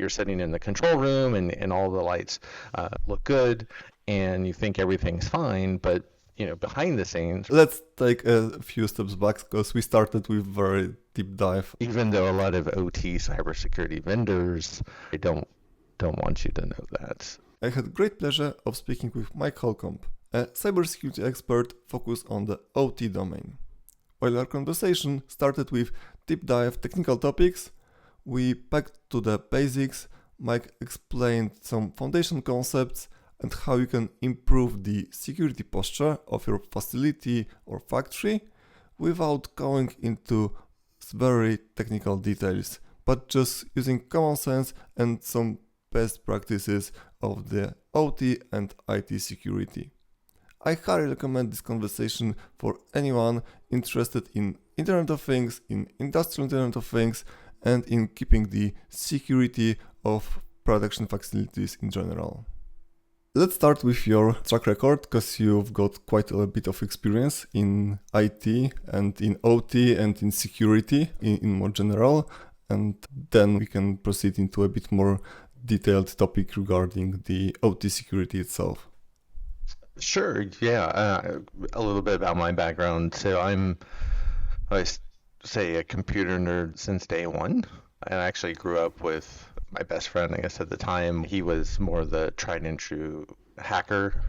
you're sitting in the control room and all the lights look good and you think everything's fine, but behind the scenes, Let's take a few steps back because we started with very deep dive. even though a lot of OT cybersecurity vendors, they don't want you to know that. I had great pleasure of speaking with Mike Holcomb, a cybersecurity expert focused on the OT domain. While our conversation started with deep dive technical topics, we back to the basics. Mike explained some foundation concepts and how you can improve the security posture of your facility or factory without going into very technical details, but just using common sense and some best practices of the OT and IT security. I highly recommend this conversation for anyone interested in Internet of Things, in industrial Internet of Things, and in keeping the security of production facilities in general. Let's start with your track record because you've got quite a bit of experience in IT and in OT and in security in more general, and then we can proceed into a bit more detailed topic regarding the OT security itself. Sure, yeah. A little bit about my background. So I say a computer nerd since day one. I actually grew up with my best friend, I guess at the time. He was more the tried and true hacker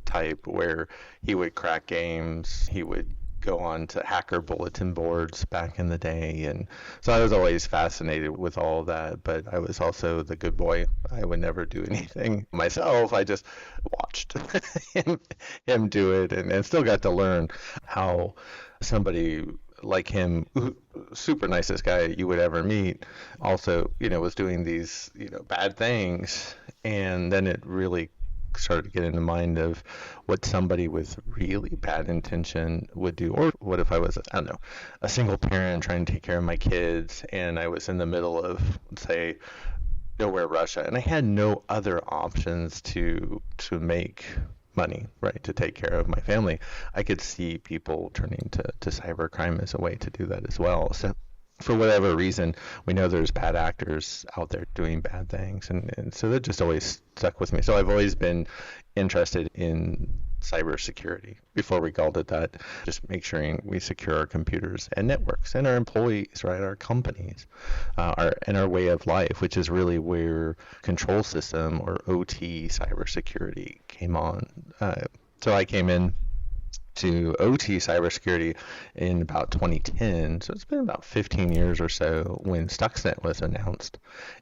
type where he would crack games. He would go on to hacker bulletin boards back in the day. And so I was always fascinated with all of that, but I was also the good boy. I would never do anything myself. I just watched him do it and still got to learn how somebody like him, super nicest guy you would ever meet, also, was doing these, bad things. And then it really started to get in the mind of what somebody with really bad intention would do. Or what if I was, I don't know, a single parent trying to take care of my kids and I was in the middle of, say, nowhere Russia, and I had no other options to make money, right, to take care of my family. I could see people turning to cybercrime as a way to do that as well. So for whatever reason, we know there's bad actors out there doing bad things. And so that just always stuck with me. So I've always been interested in cybersecurity. Before we called it that, just make sure we secure our computers and networks and our employees, right, our companies, and our way of life, which is really where control system or OT cybersecurity came on. So I came in to OT cybersecurity in about 2010. So it's been about 15 years or so when Stuxnet was announced.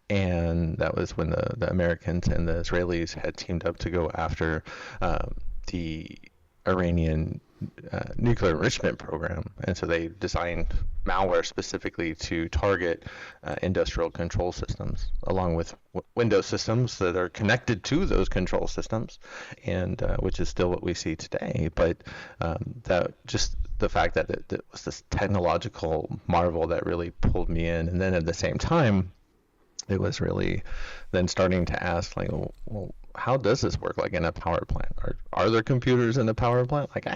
And that was when the Americans and the Israelis had teamed up to go after the Iranian nuclear enrichment program. And so they designed malware specifically to target industrial control systems, along with Windows systems that are connected to those control systems, and which is still what we see today. But that just the fact that it was this technological marvel that really pulled me in. And then at the same time, it was really then starting to ask, like, well, how does this work, like in a power plant? Are there computers in a power plant? Like, I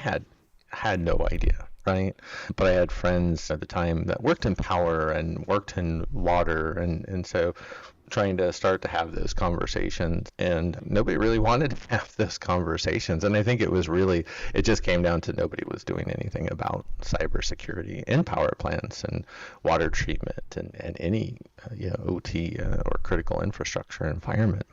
had no idea, right? But I had friends at the time that worked in power and worked in water, and so trying to start to have those conversations, and nobody really wanted to have those conversations. And I think it just came down to nobody was doing anything about cybersecurity in power plants and water treatment and any OT or critical infrastructure environment.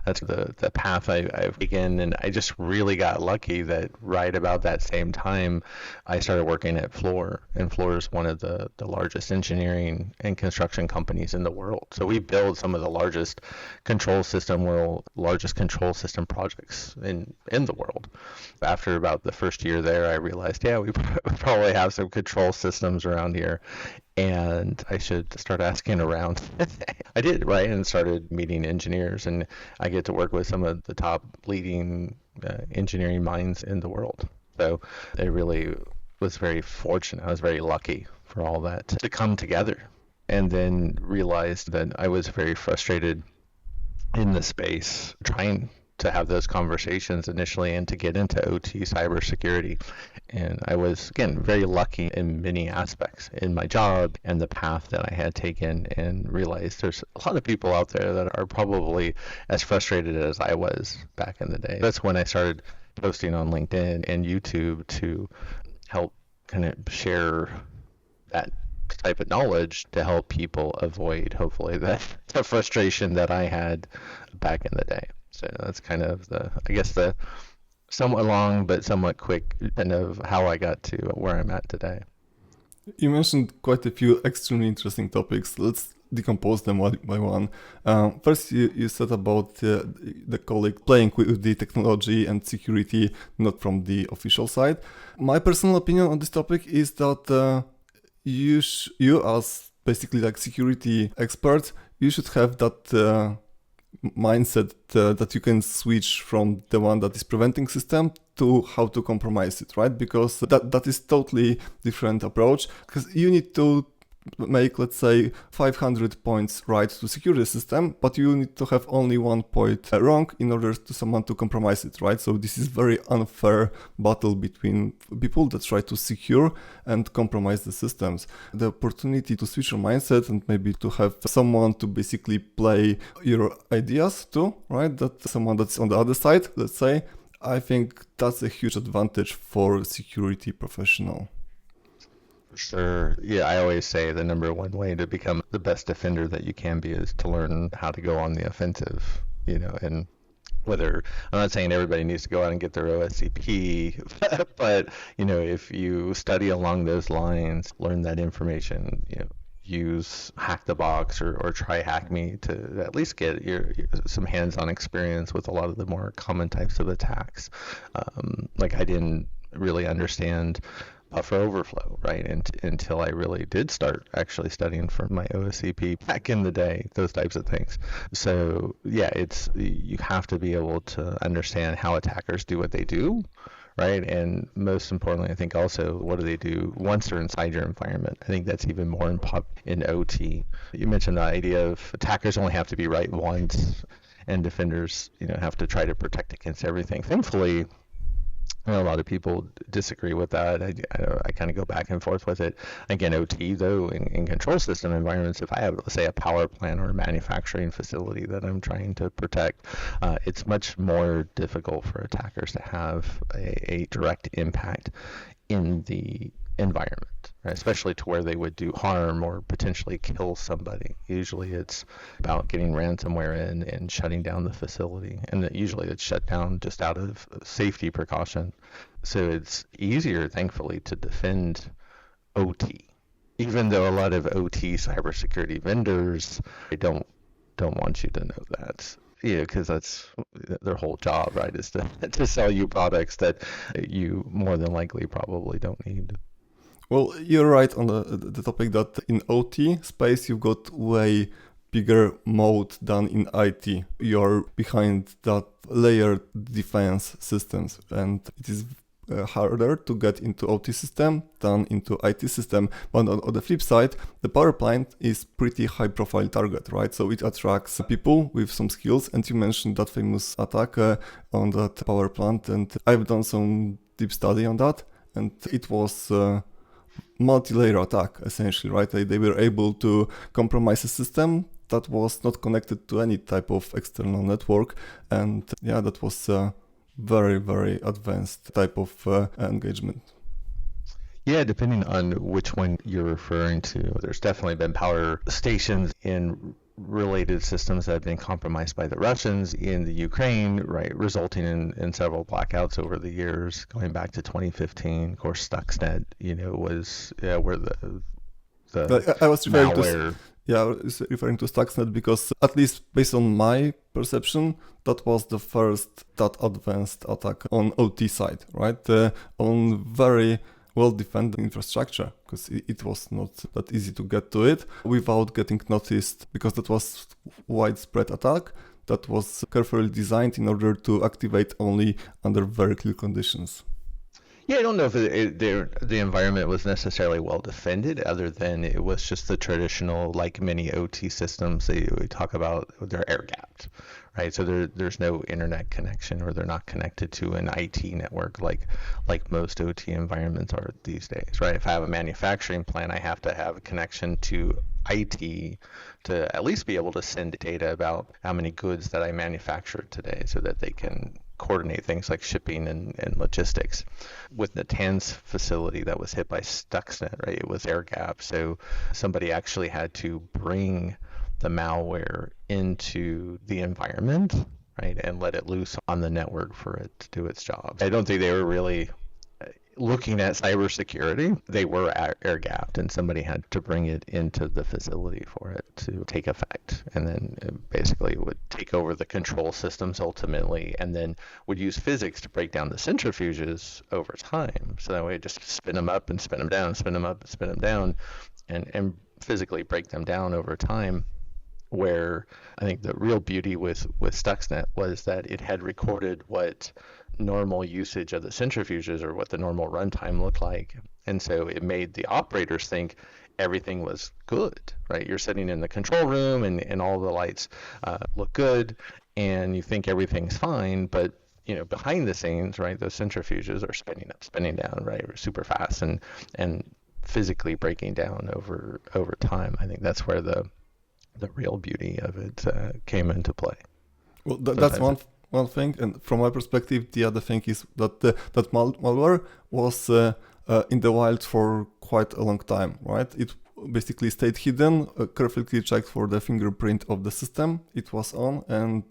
That's the path I've taken, and I just really got lucky that right about that same time, I started working at Fluor, and Fluor is one of the largest engineering and construction companies in the world. So we build some of the largest control system projects in the world. After about the first year there, I realized, yeah, we probably have some control systems around here, and I should start asking around. I did, right, and started meeting engineers, and I get to work with some of the top leading engineering minds in the world. So it really was very fortunate. I was very lucky for all that to come together, and then realized that I was very frustrated in the space, trying to have those conversations initially and to get into OT cybersecurity. And I was, again, very lucky in many aspects in my job and the path that I had taken, and realized there's a lot of people out there that are probably as frustrated as I was back in the day. That's when I started posting on LinkedIn and YouTube to help kind of share that type of knowledge to help people avoid, hopefully, the frustration that I had back in the day. So that's kind of the somewhat long but somewhat quick kind of how I got to where I'm at today. You mentioned quite a few extremely interesting topics. Let's decompose them one by one. First, you said about the colleague playing with the technology and security, not from the official side. My personal opinion on this topic is that you as basically like security experts, you should have that mindset that you can switch from the one that is preventing system to how to compromise it, right? Because that is totally different approach, because you need to make, let's say, 500 points right to secure the system, but you need to have only 1 point wrong in order to someone to compromise it, right? So this is very unfair battle between people that try to secure and compromise the systems. The opportunity to switch your mindset and maybe to have someone to basically play your ideas too, right? That someone that's on the other side, let's say, I think that's a huge advantage for security professional. Sure. Yeah, I always say the number one way to become the best defender that you can be is to learn how to go on the offensive, and whether, I'm not saying everybody needs to go out and get their OSCP, but, if you study along those lines, learn that information, use Hack the Box or try Hack Me to at least get some hands-on experience with a lot of the more common types of attacks. Like I didn't really understand buffer overflow, right? Until I really did start actually studying for my OSCP back in the day, those types of things. So yeah, you have to be able to understand how attackers do what they do, right? And most importantly, I think also, what do they do once they're inside your environment? I think that's even more in OT. You mentioned the idea of attackers only have to be right once, and defenders, have to try to protect against everything. Thankfully, a lot of people disagree with that. I kind of go back and forth with it. Again, OT, though, in control system environments, if I have, let's say, a power plant or a manufacturing facility that I'm trying to protect, it's much more difficult for attackers to have a direct impact in the environment, right? Especially to where they would do harm or potentially kill somebody. Usually it's about getting ransomware in and shutting down the facility, and usually it's shut down just out of safety precaution. So it's easier, thankfully, to defend OT, even though a lot of OT cybersecurity vendors, they don't want you to know that. Because that's their whole job, right? Is to sell you products that you more than likely probably don't need. Well, you're right on the topic that in OT space you've got way bigger moat than in IT. You're behind that layered defense systems, and it is harder to get into OT system than into IT system. But on the flip side, the power plant is pretty high profile target, right? So it attracts people with some skills, and you mentioned that famous attack on that power plant, and I've done some deep study on that, and it was multi-layer attack, essentially, right? They were able to compromise a system that was not connected to any type of external network, and yeah, that was a very, very advanced type of engagement. Yeah, depending on which one you're referring to, there's definitely been power stations in related systems that have been compromised by the Russians in the Ukraine, right, resulting in several blackouts over the years, going back to 2015. Of course, Stuxnet, was where the I was referring malware. I was referring to Stuxnet because, at least based on my perception, that was the first that advanced attack on OT side, right? On very well-defended infrastructure, because it was not that easy to get to it without getting noticed, because that was widespread attack that was carefully designed in order to activate only under very clear conditions. Yeah, I don't know if the environment was necessarily well defended, other than it was just the traditional, like many OT systems that we talk about, they're air gapped, right? So there's no internet connection, or they're not connected to an IT network like most OT environments are these days, right? If I have a manufacturing plant, I have to have a connection to IT to at least be able to send data about how many goods that I manufactured today, so that they can coordinate things like shipping and logistics. With Natan's facility that was hit by Stuxnet, right? It was air gap, so somebody actually had to bring the malware into the environment, right, and let it loose on the network for it to do its job. I don't think they were really looking at cybersecurity. They were air gapped, and somebody had to bring it into the facility for it to take effect. And then it basically would take over the control systems ultimately, and then would use physics to break down the centrifuges over time. So that way, just spin them up and spin them down, spin them up and spin them down, and physically break them down over time. Where I think the real beauty with Stuxnet was that it had recorded what normal usage of the centrifuges, or what the normal runtime looked like. And so it made the operators think everything was good, right? You're sitting in the control room, and all the lights look good, and you think everything's fine, but behind the scenes, right, those centrifuges are spinning up, spinning down, right, super fast, and physically breaking down over time. I think that's where the real beauty of it came into play. Well, that's one thing, and from my perspective, the other thing is that that malware was in the wild for quite a long time, right? It basically stayed hidden, carefully checked for the fingerprint of the system it was on, and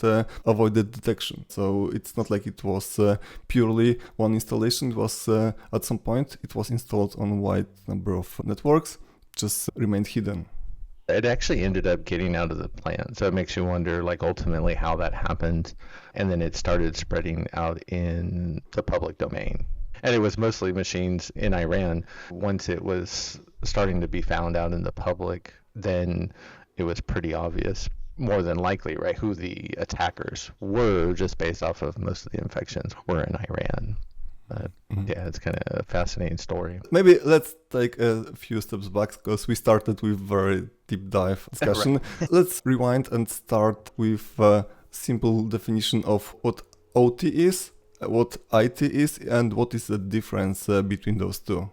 avoided detection. So it's not like it was purely one installation. It was at some point it was installed on a wide number of networks, just remained hidden. It actually ended up getting out of the plant. So it makes you wonder, like, ultimately how that happened. And then it started spreading out in the public domain. And it was mostly machines in Iran. Once it was starting to be found out in the public, then it was pretty obvious, more than likely, right, who the attackers were, just based off of most of the infections were in Iran. But yeah, it's kind of a fascinating story. Maybe let's take a few steps back, because we started with very deep dive discussion. Right. Let's rewind and start with a simple definition of what OT is, what IT is, and what is the difference between those two.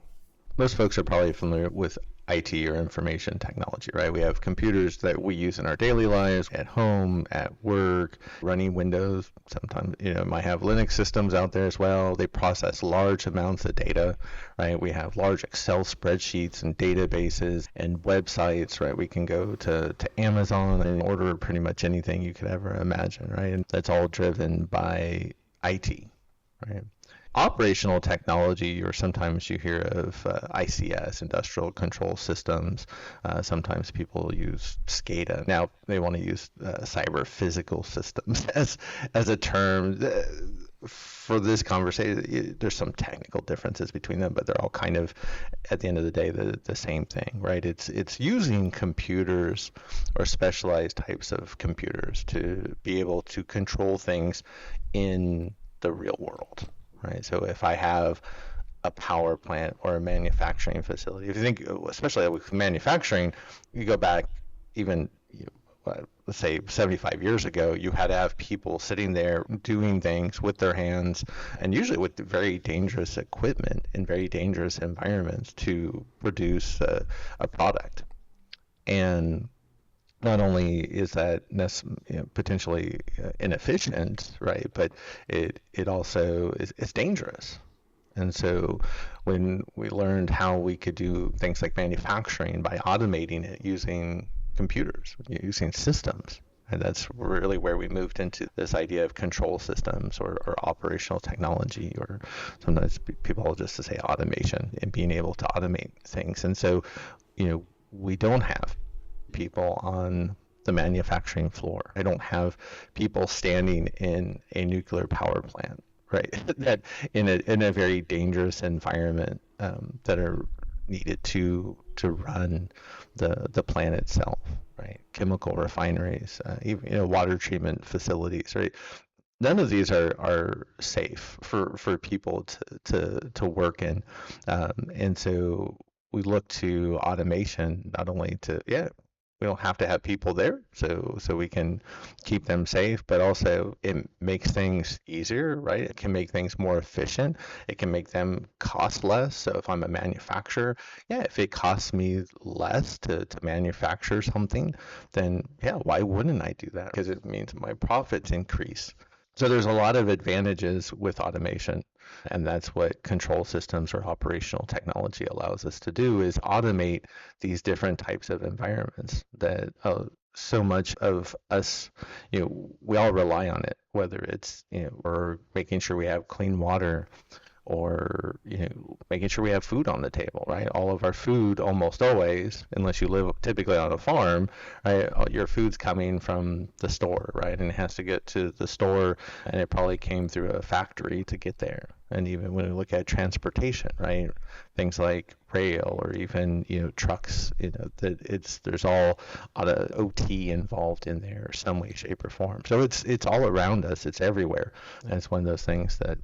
Most folks are probably familiar with IT, or information technology, right? We have computers that we use in our daily lives, at home, at work, running Windows. Sometimes, might have Linux systems out there as well. They process large amounts of data, right? We have large Excel spreadsheets and databases and websites, right? We can go to Amazon and order pretty much anything you could ever imagine, right? And that's all driven by IT, right? Operational technology, or sometimes you hear of ICS, industrial control systems. Sometimes people use SCADA. Now they want to use cyber physical systems as a term. For this conversation, there's some technical differences between them, but they're all kind of, at the end of the day, the same thing, right? It's using computers, or specialized types of computers, to be able to control things in the real world. Right. So if I have a power plant or a manufacturing facility, if you think, especially with manufacturing, you go back even, let's say 75 years ago, you had to have people sitting there doing things with their hands, and usually with very dangerous equipment in very dangerous environments, to produce a product. And not only is that potentially inefficient, right, but it also is dangerous. And so when we learned how we could do things like manufacturing by automating it using computers, using systems, and that's really where we moved into this idea of control systems, or operational technology, or sometimes people just to say automation, and being able to automate things. And so, we don't have people on the manufacturing floor. I don't have people standing in a nuclear power plant, right? That in a very dangerous environment, that are needed to run the plant itself, right? Chemical refineries, even water treatment facilities, right? none of these are safe for people to work in. And so we look to automation not only to, yeah, we don't have to have people there, so we can keep them safe, but also it makes things easier, right? It can make things more efficient. It can make them cost less. So if I'm a manufacturer, yeah, if it costs me less to manufacture something, then yeah, why wouldn't I do that? Because it means my profits increase. So there's a lot of advantages with automation, and that's what control systems or operational technology allows us to do is automate these different types of environments that so much of us, we all rely on it, whether it's, we're making sure we have clean water or making sure we have food on the table, right? All of our food almost always, unless you live typically on a farm, right? Your food's coming from the store, right? And it has to get to the store, and it probably came through a factory to get there. And even when we look at transportation, right? Things like rail or even trucks, that there's all a lot of OT involved in there, some way, shape, or form. So it's all around us. It's everywhere. And it's one of those things that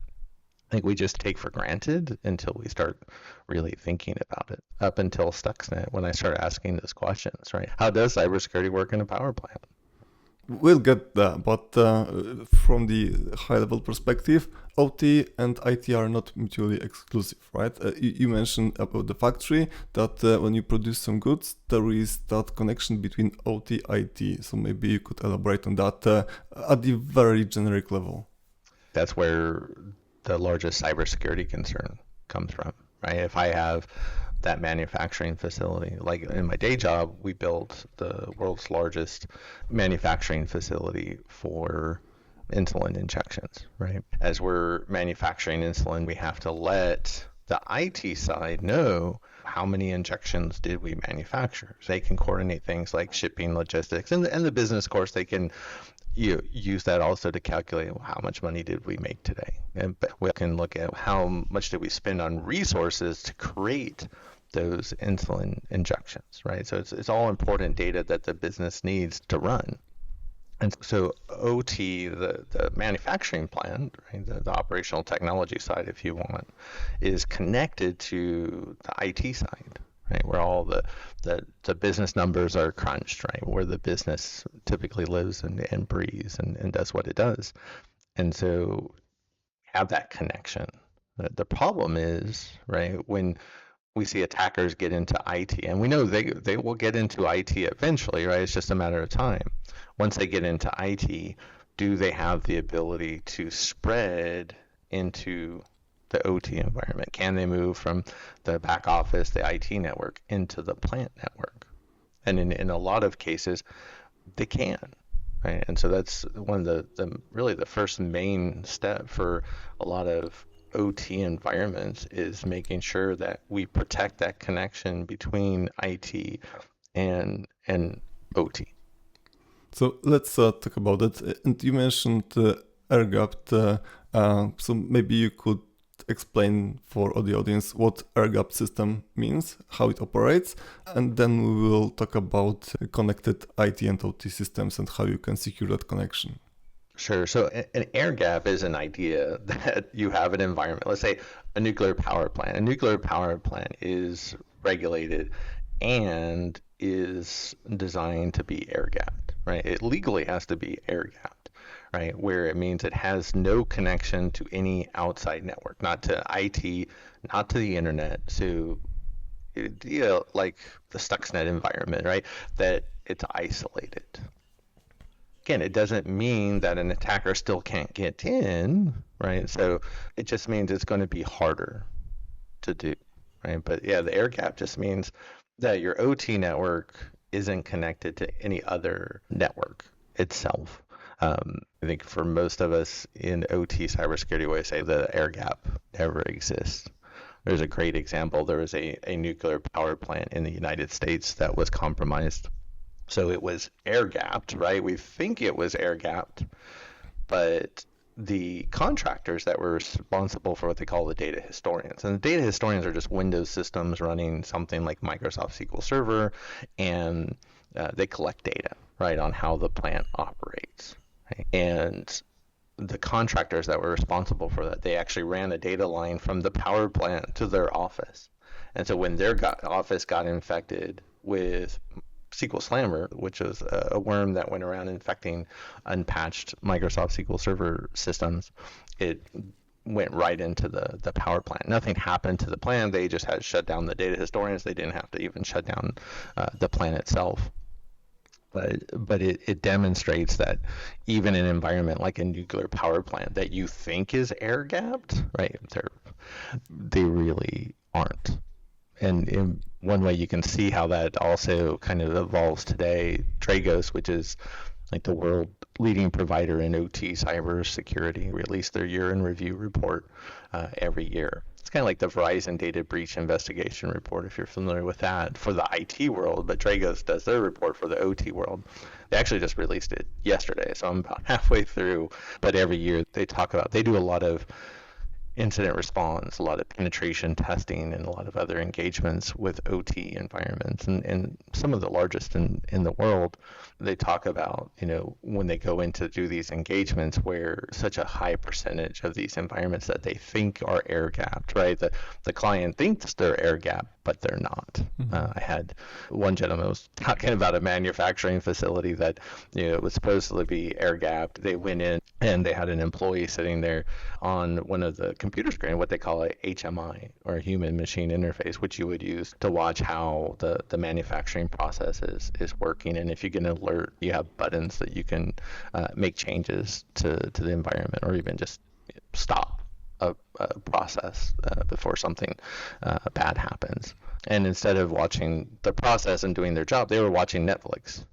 I think we just take for granted until we start really thinking about it. Up until Stuxnet, when I started asking those questions, right? How does cybersecurity work in a power plant? We'll get there, but from the high-level perspective, OT and IT are not mutually exclusive, right? You mentioned about the factory that when you produce some goods, there is that connection between OT, IT. So maybe you could elaborate on that at the very generic level. That's where the largest cybersecurity concern comes from, right? If I have that manufacturing facility, like in my day job, we built the world's largest manufacturing facility for insulin injections, right? As we're manufacturing insulin, we have to let the IT side know how many injections did we manufacture. So they can coordinate things like shipping, logistics, and the business, of course, they can use that also to calculate how much money did we make today. And we can look at how much did we spend on resources to create those insulin injections, right? So it's all important data that the business needs to run. And so OT, the manufacturing plant, right, the operational technology side, if you want, is connected to the IT side, right, where all the business numbers are crunched, right, where the business typically lives and breathes and does what it does. And so have that connection. The problem is, right, when we see attackers get into IT, and we know they will get into IT eventually, right? It's just a matter of time. Once they get into IT, do they have the ability to spread into the OT environment? Can they move from the back office, the IT network, into the plant network? And in a lot of cases, they can, right? And so that's one of the really the first main step for a lot of OT environments is making sure that we protect that connection between IT and OT. So let's talk about it. And you mentioned air gapped. So maybe you could explain for the audience what air gapped system means, how it operates, and then we will talk about connected IT and OT systems and how you can secure that connection. Sure. So an air gap is an idea that you have an environment. Let's say a nuclear power plant. A nuclear power plant is regulated and is designed to be air gapped, right? It legally has to be air gapped, right? Where it means it has no connection to any outside network, not to IT, not to the internet. So, like the Stuxnet environment, right? That it's isolated. Again, it doesn't mean that an attacker still can't get in, right? So it just means it's going to be harder to do, right? But yeah, the air gap just means that your OT network isn't connected to any other network itself. I think for most of us in OT cybersecurity, we say the air gap never exists. There's a great example. There was a nuclear power plant in the United States that was compromised. So it was air gapped, right? We think it was air gapped, but the contractors that were responsible for what they call the data historians, and the data historians are just Windows systems running something like Microsoft SQL Server, and they collect data, right, on how the plant operates. Right? And the contractors that were responsible for that, they actually ran a data line from the power plant to their office. And so when their office got infected with SQL Slammer, which was a worm that went around infecting unpatched Microsoft SQL Server systems, it went right into the power plant. Nothing happened to the plant. They just had to shut down the data historians. They didn't have to even shut down the plant itself. But it demonstrates that even an environment like a nuclear power plant that you think is air gapped, right? They really aren't. And in one way you can see how that also kind of evolves today. Dragos, which is like the world leading provider in OT cybersecurity, release their year in review report every year. It's kind of like the Verizon data breach investigation report, if you're familiar with that, for the IT world, but Dragos does their report for the OT world. They actually just released it yesterday, so I'm about halfway through, but every year they do a lot of incident response, a lot of penetration testing, and a lot of other engagements with OT environments, and some of the largest in the world. They talk about, when they go in to do these engagements where such a high percentage of these environments that they think are air gapped, right? The client thinks they're air gapped, but they're not. I had one gentleman was talking about a manufacturing facility that, it was supposed to be air gapped. They went in and they had an employee sitting there on one of the computer screen, what they call a HMI, or a human machine interface, which you would use to watch how the manufacturing process is working. And if you get an alert, you have buttons that you can make changes to the environment, or even just stop a process before something bad happens. And instead of watching the process and doing their job, they were watching Netflix.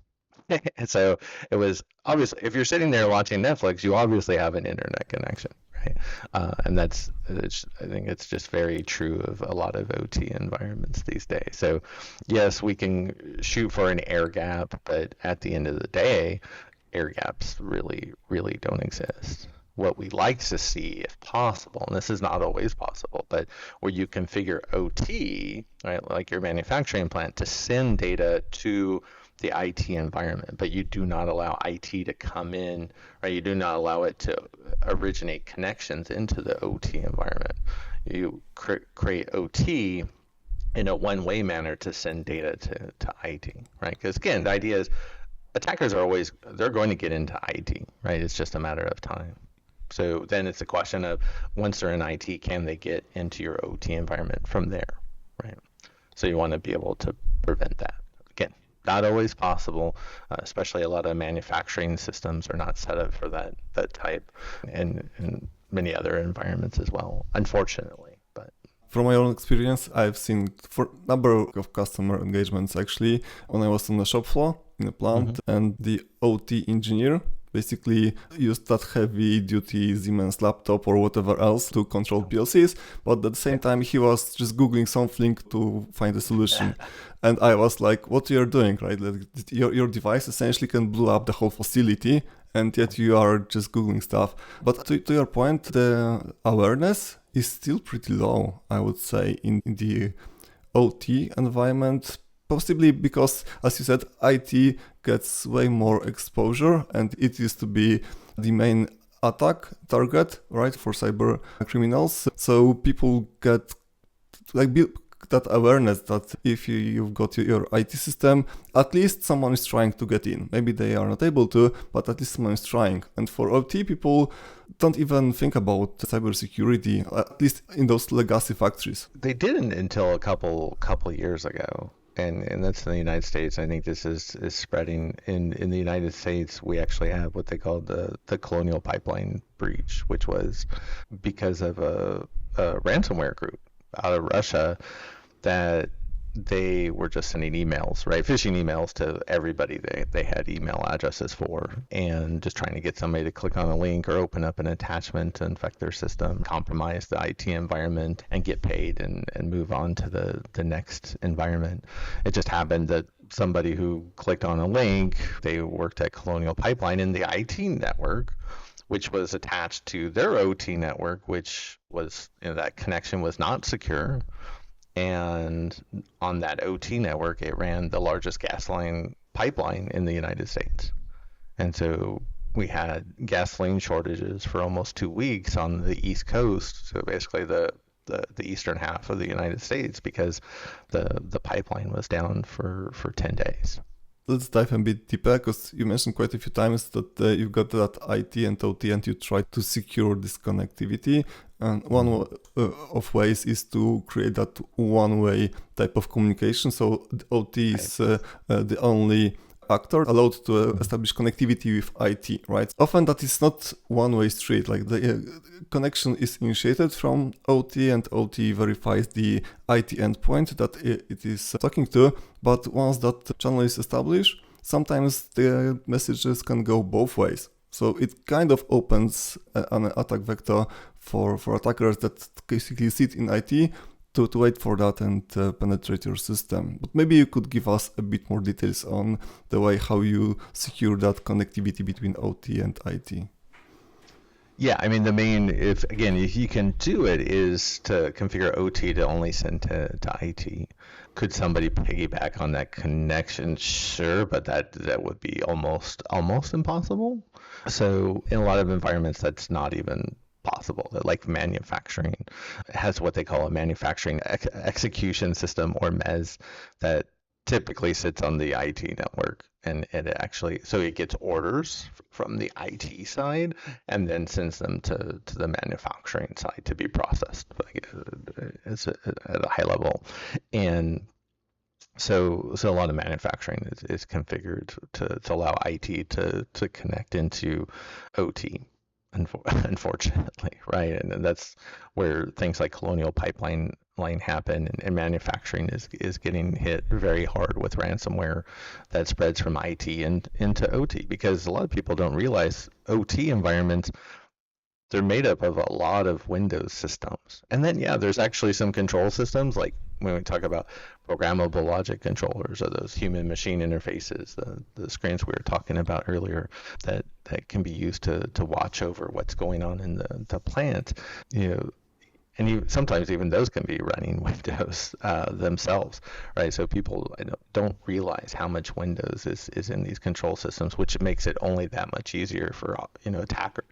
And so it was obviously, if you're sitting there watching Netflix, you obviously have an internet connection, right? And I think it's just very true of a lot of OT environments these days. So yes, we can shoot for an air gap, but at the end of the day, air gaps really, really don't exist. What we like to see, if possible, and this is not always possible, but where you configure OT, right, like your manufacturing plant, to send data to the IT environment, but you do not allow IT to come in, right? You do not allow it to originate connections into the OT environment. You create OT in a one-way manner to send data to IT, right? Because again, the idea is attackers they're going to get into IT, right? It's just a matter of time. So then it's a question of, once they're in IT, can they get into your OT environment from there, right? So you want to be able to prevent that. Again, not always possible, especially a lot of manufacturing systems are not set up for that type, and many other environments as well, unfortunately. But from my own experience, I've seen for a number of customer engagements actually when I was on the shop floor in a plant, and the OT engineer basically used that heavy duty Siemens laptop or whatever else to control PLCs, but at the same time he was just Googling something to find a solution. And I was like, what you're doing, right? Like, your device essentially can blow up the whole facility, and yet you are just Googling stuff. But to your point, the awareness is still pretty low, I would say, in the OT environment. Possibly because, as you said, IT gets way more exposure, and it used to be the main attack target, right, for cyber criminals. So people get that awareness that if you've got your IT system, at least someone is trying to get in. Maybe they are not able to, but at least someone is trying. And for OT, people don't even think about cybersecurity, at least in those legacy factories. They didn't until a couple years ago. And that's in the United States. I think this is spreading in the United States. We actually have what they call the Colonial Pipeline breach, which was because of a ransomware group out of Russia that they were just sending emails, right? Phishing emails to everybody they had email addresses for, and just trying to get somebody to click on a link or open up an attachment to infect their system, compromise the IT environment, and get paid and move on to the next environment. It just happened that somebody who clicked on a link, they worked at Colonial Pipeline in the IT network, which was attached to their OT network, which was, that connection was not secure. And on that OT network, it ran the largest gasoline pipeline in the United States. And so we had gasoline shortages for almost 2 weeks on the East Coast, so basically the eastern half of the United States, because the pipeline was down for 10 days. Let's dive a bit deeper, because you mentioned quite a few times that you've got that IT and OT and you try to secure this connectivity. And one of ways is to create that one-way type of communication. So the OT is the only actor allowed to establish connectivity with IT, right? Often that is not one-way street, like the connection is initiated from OT and OT verifies the IT endpoint that it is talking to, but once that channel is established, sometimes the messages can go both ways. So it kind of opens an attack vector for attackers that basically sit in IT to wait for that and penetrate your system. But maybe you could give us a bit more details on the way how you secure that connectivity between OT and IT. Yeah, I mean, the main, if you can do it, is to configure OT to only send to IT. Could somebody piggyback on that connection? Sure, but that would be almost impossible. So in a lot of environments, that's not even possible. That, like, manufacturing has what they call a manufacturing execution system, or MES, that typically sits on the IT network, and it actually, so it gets orders from the IT side and then sends them to the manufacturing side to be processed, like, at a high level. And so a lot of manufacturing is configured to allow IT to connect into OT. Unfortunately, right? And that's where things like Colonial Pipeline happen, and manufacturing is getting hit very hard with ransomware that spreads from IT and into OT, because a lot of people don't realize OT environments, they're made up of a lot of Windows systems. And then, there's actually some control systems, like when we talk about programmable logic controllers, or those human machine interfaces, the screens we were talking about earlier, that can be used to watch over what's going on in the plant. And sometimes even those can be running Windows themselves, right? So people don't realize how much Windows is in these control systems, which makes it only that much easier for attackers.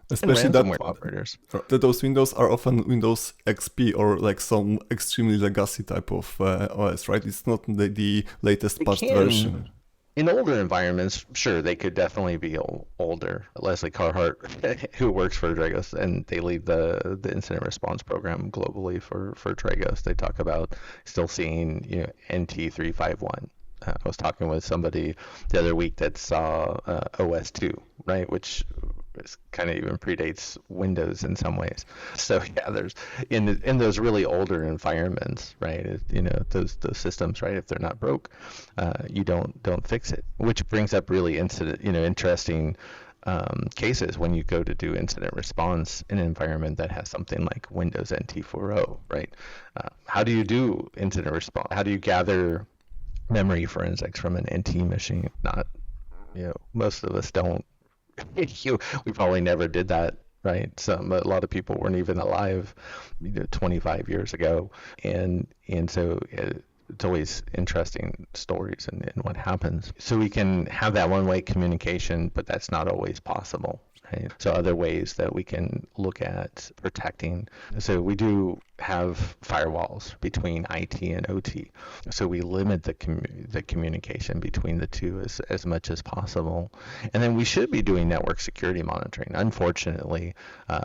Especially ransomware operators. That those Windows are often Windows XP or like some extremely legacy type of OS, right? It's not the latest patched version. In older environments, sure, they could definitely be older. Leslie Carhart, who works for Dragos, and they lead the incident response program globally for Dragos, they talk about still seeing NT351. I was talking with somebody the other week that saw OS2, right, which kind of even predates Windows in some ways. So there's in those really older environments, right? Those systems, right? If they're not broke, you don't fix it. Which brings up really interesting cases when you go to do incident response in an environment that has something like Windows NT4.0, right? How do you do incident response? How do you gather memory forensics from an NT machine? Not, most of us don't. We probably never did that, right? A lot of people weren't even alive 25 years ago, and so it's always interesting stories and what happens. So we can have that one-way communication, but that's not always possible, right? So other ways that we can look at protecting. So we do have firewalls between IT and OT. So we limit the communication between the two as much as possible. And then we should be doing network security monitoring. Unfortunately,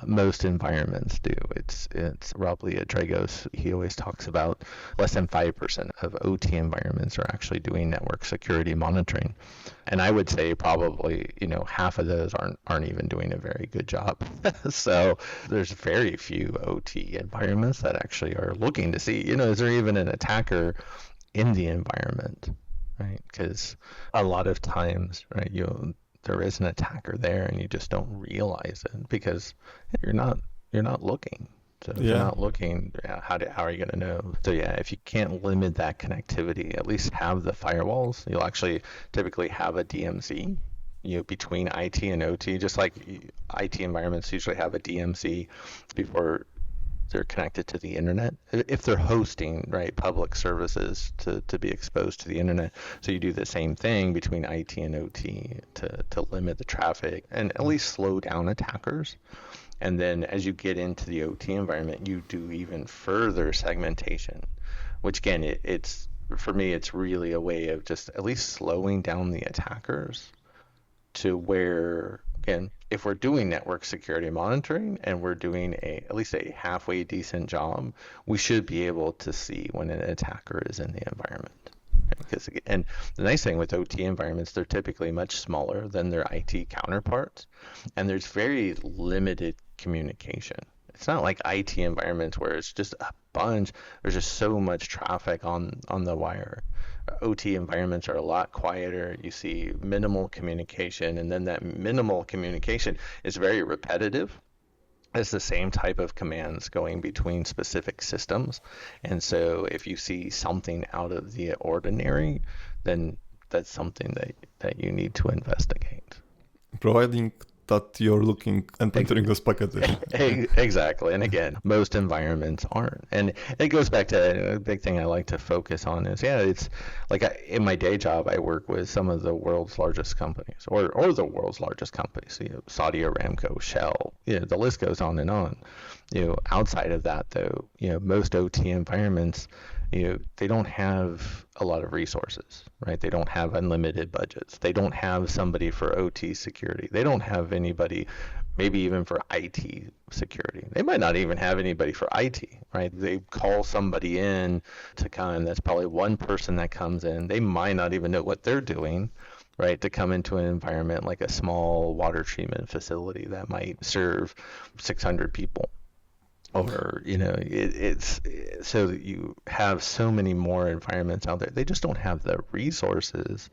most environments do. It's Rob Lee at Dragos, he always talks about less than 5% of OT environments are actually doing network security monitoring. And I would say probably, half of those aren't even doing a very good job. So there's very few OT environments that actually are looking to see, is there even an attacker in the environment, right? Because a lot of times, right, there is an attacker there and you just don't realize it because you're not looking. So if you're not looking, how are you going to know? So if you can't limit that connectivity, at least have the firewalls. You'll actually typically have a DMZ, between IT and OT, just like IT environments usually have a DMZ before they're connected to the internet. If they're hosting, right, public services to be exposed to the internet. So you do the same thing between IT and OT to limit the traffic and at least slow down attackers. And then as you get into the OT environment, you do even further segmentation, which again, it's for me, it's really a way of just at least slowing down the attackers to where, again, if we're doing network security monitoring and we're doing at least a halfway decent job, we should be able to see when an attacker is in the environment. Because, and the nice thing with OT environments, they're typically much smaller than their IT counterparts, and there's very limited communication. It's not like IT environments where it's just a bunch. There's just so much traffic on the wire. OT environments are a lot quieter. You see minimal communication, and then that minimal communication is very repetitive. It's the same type of commands going between specific systems. And so if you see something out of the ordinary, then that's something that you need to investigate. Providing that you're looking and entering those packets. Exactly. And again, most environments aren't. And it goes back to a big thing I like to focus on is, it's like in my day job, I work with some of the world's largest companies or the world's largest companies, Saudi Aramco, Shell, the list goes on and on. Outside of that, though, most OT environments, they don't have a lot of resources, right? They don't have unlimited budgets. They don't have somebody for OT security. They don't have anybody, maybe even for IT security. They might not even have anybody for IT, right? They call somebody in to come. That's probably one person that comes in. They might not even know what they're doing, right? To come into an environment like a small water treatment facility that might serve 600 people. Or, it's so that you have so many more environments out there. They just don't have the resources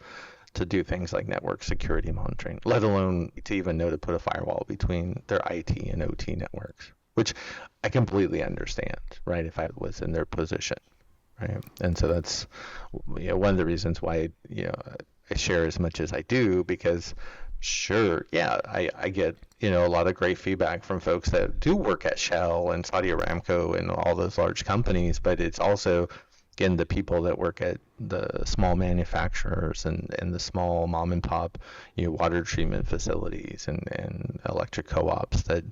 to do things like network security monitoring, let alone to even know to put a firewall between their IT and OT networks, which I completely understand, right? If I was in their position, right? And so that's one of the reasons why, I share as much as I do, because sure, I get a lot of great feedback from folks that do work at Shell and Saudi Aramco and all those large companies, but it's also, again, the people that work at the small manufacturers and the small mom and pop water treatment facilities and electric co-ops that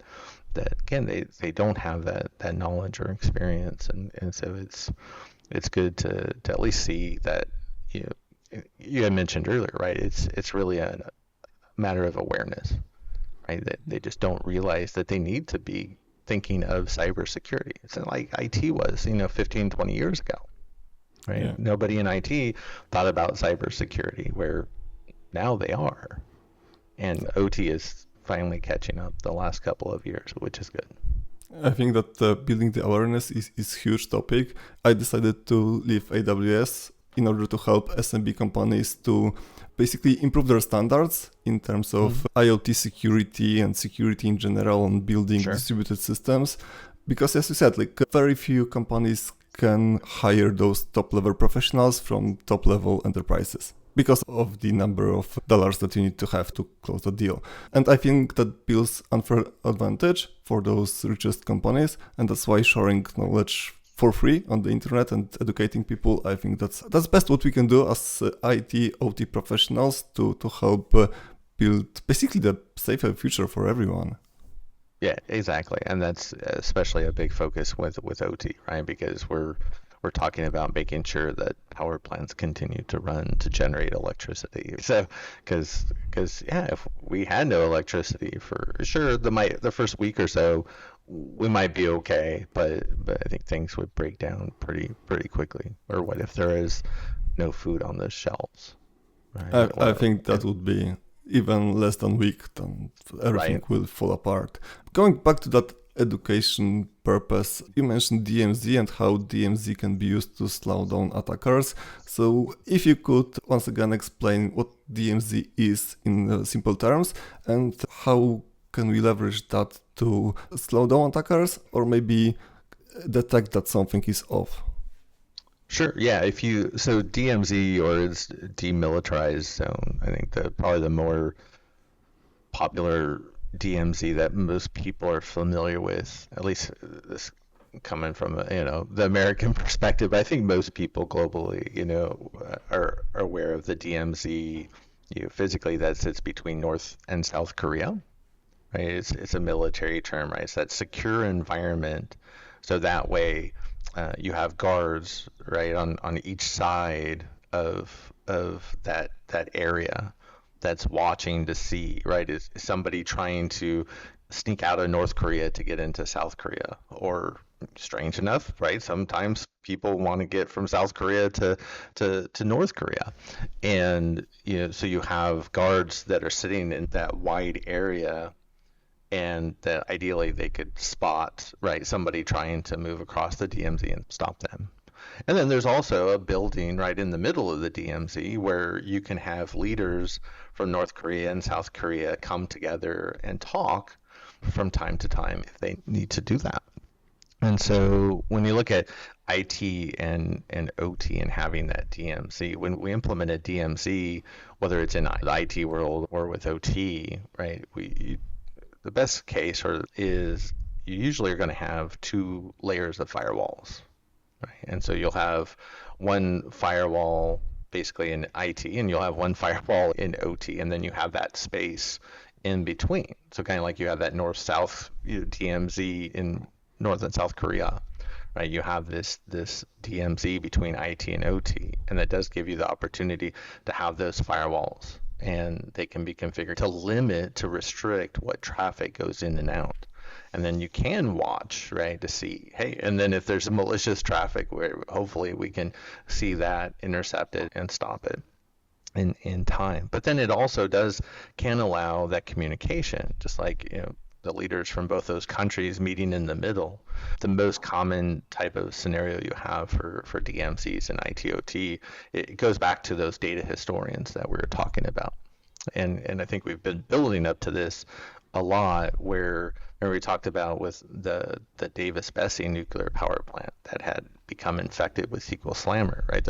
again, they don't have that knowledge or experience, and so it's good to at least see that you had mentioned earlier, right? It's really a matter of awareness, right? That they just don't realize that they need to be thinking of cybersecurity. It's not like IT was, 15, 20 years ago, right? Yeah. Nobody in IT thought about cybersecurity, where now they are. And OT is finally catching up the last couple of years, which is good. I think that building the awareness is a huge topic. I decided to leave AWS in order to help SMB companies to basically improve their standards in terms of IoT security and security in general and building distributed systems. Because as you said, like very few companies can hire those top-level professionals from top-level enterprises because of the number of dollars that you need to have to close the deal. And I think that builds unfair advantage for those richest companies, and that's why sharing knowledge for free on the internet and educating people, I think that's best what we can do as IT, OT professionals to help build basically the safer future for everyone. Yeah, exactly. And that's especially a big focus with OT, right? Because we're talking about making sure that power plants continue to run to generate electricity. So, because if we had no electricity for sure, the first week or so, we might be okay, but I think things would break down pretty quickly. Or what if there is no food on the shelves? Right? I think that would be even less than week, then everything will fall apart. Going back to that education purpose, you mentioned DMZ and how DMZ can be used to slow down attackers. So if you could once again explain what DMZ is in simple terms and how can we leverage that to slow down attackers or maybe detect that something is off? Sure. Yeah. So DMZ, or it's demilitarized zone, I think probably the more popular DMZ that most people are familiar with, at least this coming from the American perspective, I think most people globally, are aware of the DMZ, physically that sits between North and South Korea, right? It's a military term, right? It's that secure environment. So that way, you have guards, right, on each side of that area that's watching to see, right? Is somebody trying to sneak out of North Korea to get into South Korea? Or strange enough, right? Sometimes people want to get from South Korea to North Korea. And so you have guards that are sitting in that wide area, and that ideally they could spot, right, somebody trying to move across the DMZ and stop them. And then there's also a building right in the middle of the DMZ where you can have leaders from North Korea and South Korea come together and talk from time to time if they need to do that. And so when you look at IT and OT and having that DMZ, when we implemented DMZ, whether it's in the IT world or with OT, right, the best case is you usually are going to have two layers of firewalls, right? And so you'll have one firewall basically in IT, and you'll have one firewall in OT, and then you have that space in between. So kind of like you have that north-south DMZ in North and South Korea, right? You have this DMZ between IT and OT, and that does give you the opportunity to have those firewalls, and they can be configured to restrict what traffic goes in and out. And then you can watch, right, to see, hey, and then if there's a malicious traffic, where hopefully we can see that, intercept it, and stop it in time. But then it also can allow that communication, just like, the leaders from both those countries meeting in the middle. The most common type of scenario you have for DMZs and ITOT, it goes back to those data historians that we were talking about. And I think we've been building up to this a lot, where we talked about with the Davis-Besse nuclear power plant that had become infected with SQL Slammer, right?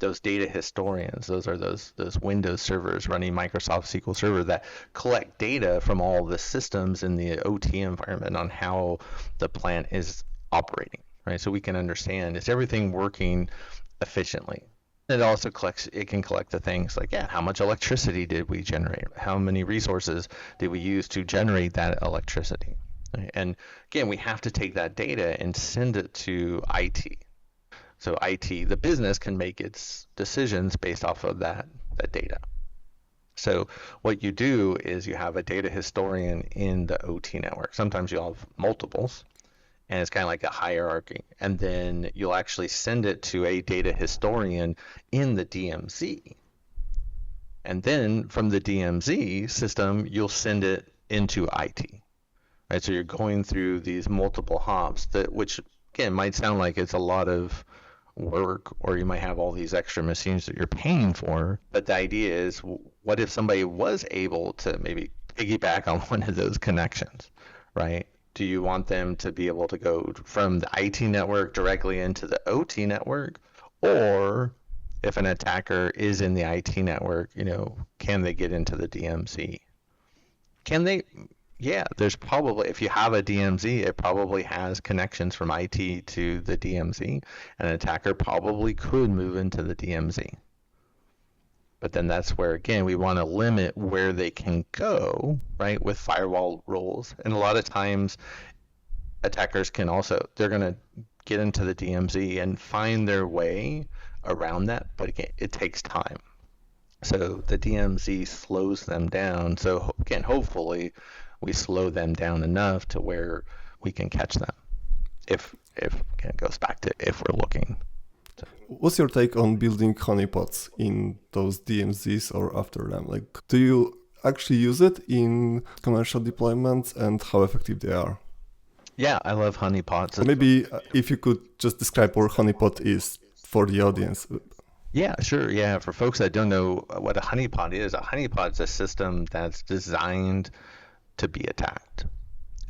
Those data historians, those are those Windows servers running Microsoft SQL Server that collect data from all the systems in the OT environment on how the plant is operating, right? So we can understand, is everything working efficiently? It also can collect the things like, how much electricity did we generate? How many resources did we use to generate that electricity? And again, we have to take that data and send it to IT. So IT, the business, can make its decisions based off of that data. So what you do is you have a data historian in the OT network. Sometimes you'll have multiples, and it's kind of like a hierarchy. And then you'll actually send it to a data historian in the DMZ. And then from the DMZ system, you'll send it into IT. Right? So you're going through these multiple hops, which again might sound like it's a lot of work, or you might have all these extra machines that you're paying for. But the idea is, what if somebody was able to maybe piggyback on one of those connections, right? Do you want them to be able to go from the IT network directly into the OT network? Or if an attacker is in the IT network, can they get into the DMZ? Can they? Yeah, there's probably, if you have a DMZ, it probably has connections from IT to the DMZ. An attacker probably could move into the DMZ. But then that's where, again, we want to limit where they can go, right, with firewall rules. And a lot of times, attackers they're going to get into the DMZ and find their way around that. But again, it takes time. So the DMZ slows them down. So again, hopefully, we slow them down enough to where we can catch them. If again, it goes back to if we're looking. What's your take on building honeypots in those DMZs or after them? Like, do you actually use it in commercial deployments, and how effective they are? Yeah, I love honeypots. Maybe if you could just describe what honeypot is for the audience. Yeah, sure. Yeah, for folks that don't know what a honeypot is a system that's designed to be attacked.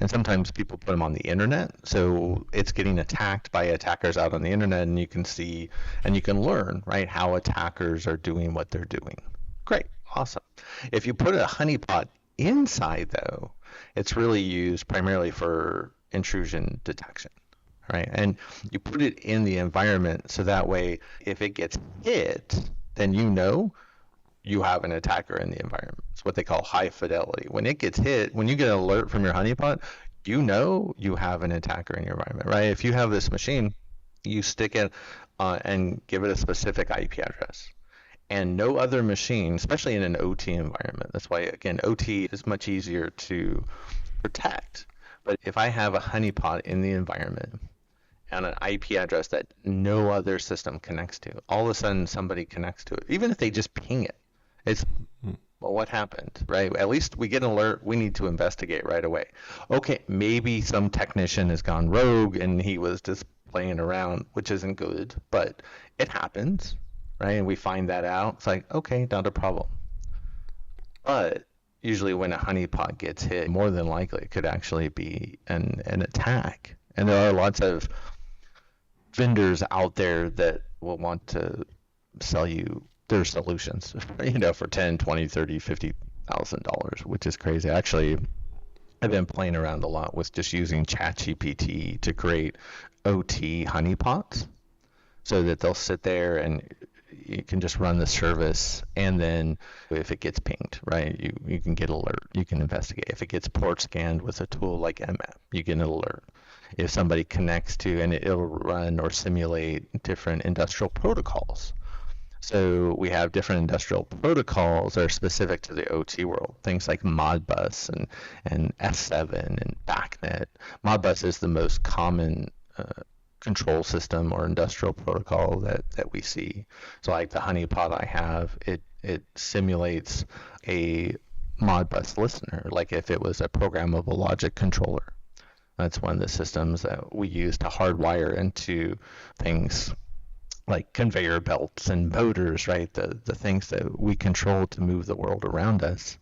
And sometimes people put them on the internet, so it's getting attacked by attackers out on the internet, and you can see and you can learn, right, how attackers are doing what they're doing. Great, awesome. If you put a honeypot inside, though, it's really used primarily for intrusion detection, right? And you put it in the environment so that way if it gets hit, then you have an attacker in the environment. It's what they call high fidelity. When it gets hit, when you get an alert from your honeypot, you have an attacker in your environment, right? If you have this machine, you stick it and give it a specific IP address. And no other machine, especially in an OT environment, that's why, again, OT is much easier to protect. But if I have a honeypot in the environment and an IP address that no other system connects to, all of a sudden somebody connects to it, even if they just ping it, it's, well, what happened, right? At least we get an alert, we need to investigate right away. Okay, maybe some technician has gone rogue and he was just playing around, which isn't good, but it happens, right? And we find that out. It's like, okay, not a problem. But usually when a honeypot gets hit, more than likely it could actually be an attack. And there are lots of vendors out there that will want to sell you their solutions, for 10, 20, 30, $50,000, which is crazy. Actually, I've been playing around a lot with just using ChatGPT to create OT honeypots so that they'll sit there and you can just run the service, and then if it gets pinged, right, you can get alert, you can investigate. If it gets port scanned with a tool like Mmap, you get an alert. If somebody connects to, and it'll run or simulate different industrial protocols. So we have different industrial protocols that are specific to the OT world, things like Modbus and S7 and BACnet. Modbus is the most common control system or industrial protocol that we see. So like the honeypot I have, it simulates a Modbus listener, like if it was a programmable logic controller. That's one of the systems that we use to hardwire into things like conveyor belts and motors, right? The things that we control to move the world around us.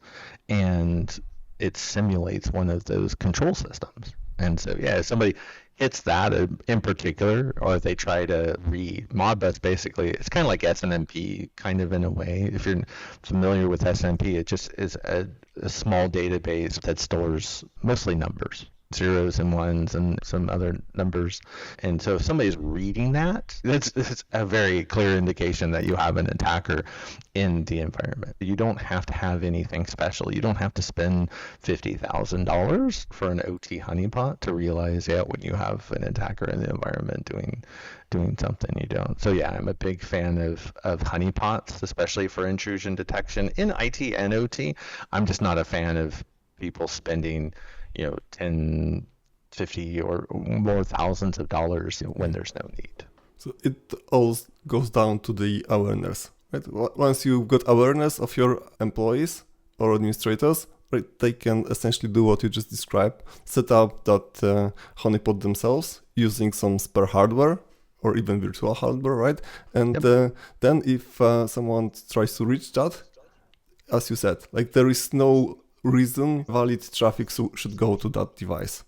And it simulates one of those control systems. And so, yeah, if somebody hits that in particular, or if they try to read Modbus, basically, it's kind of like SNMP, kind of in a way. If you're familiar with SNMP, it just is a small database that stores mostly numbers, zeros and ones and some other numbers. And so if somebody's reading that, that's a very clear indication that you have an attacker in the environment. You don't have to have anything special. You don't have to spend $50,000 for an OT honeypot to realize, when you have an attacker in the environment doing something you don't. So yeah, I'm a big fan of honeypots, especially for intrusion detection in IT and OT. I'm just not a fan of people spending 10, 50 or more thousands of dollars when there's no need. So it all goes down to the awareness, right? Once you've got awareness of your employees or administrators, right, they can essentially do what you just described, set up that honeypot themselves using some spare hardware or even virtual hardware, right? And then if someone tries to reach that, as you said, like there is no reason valid traffic should go to that device.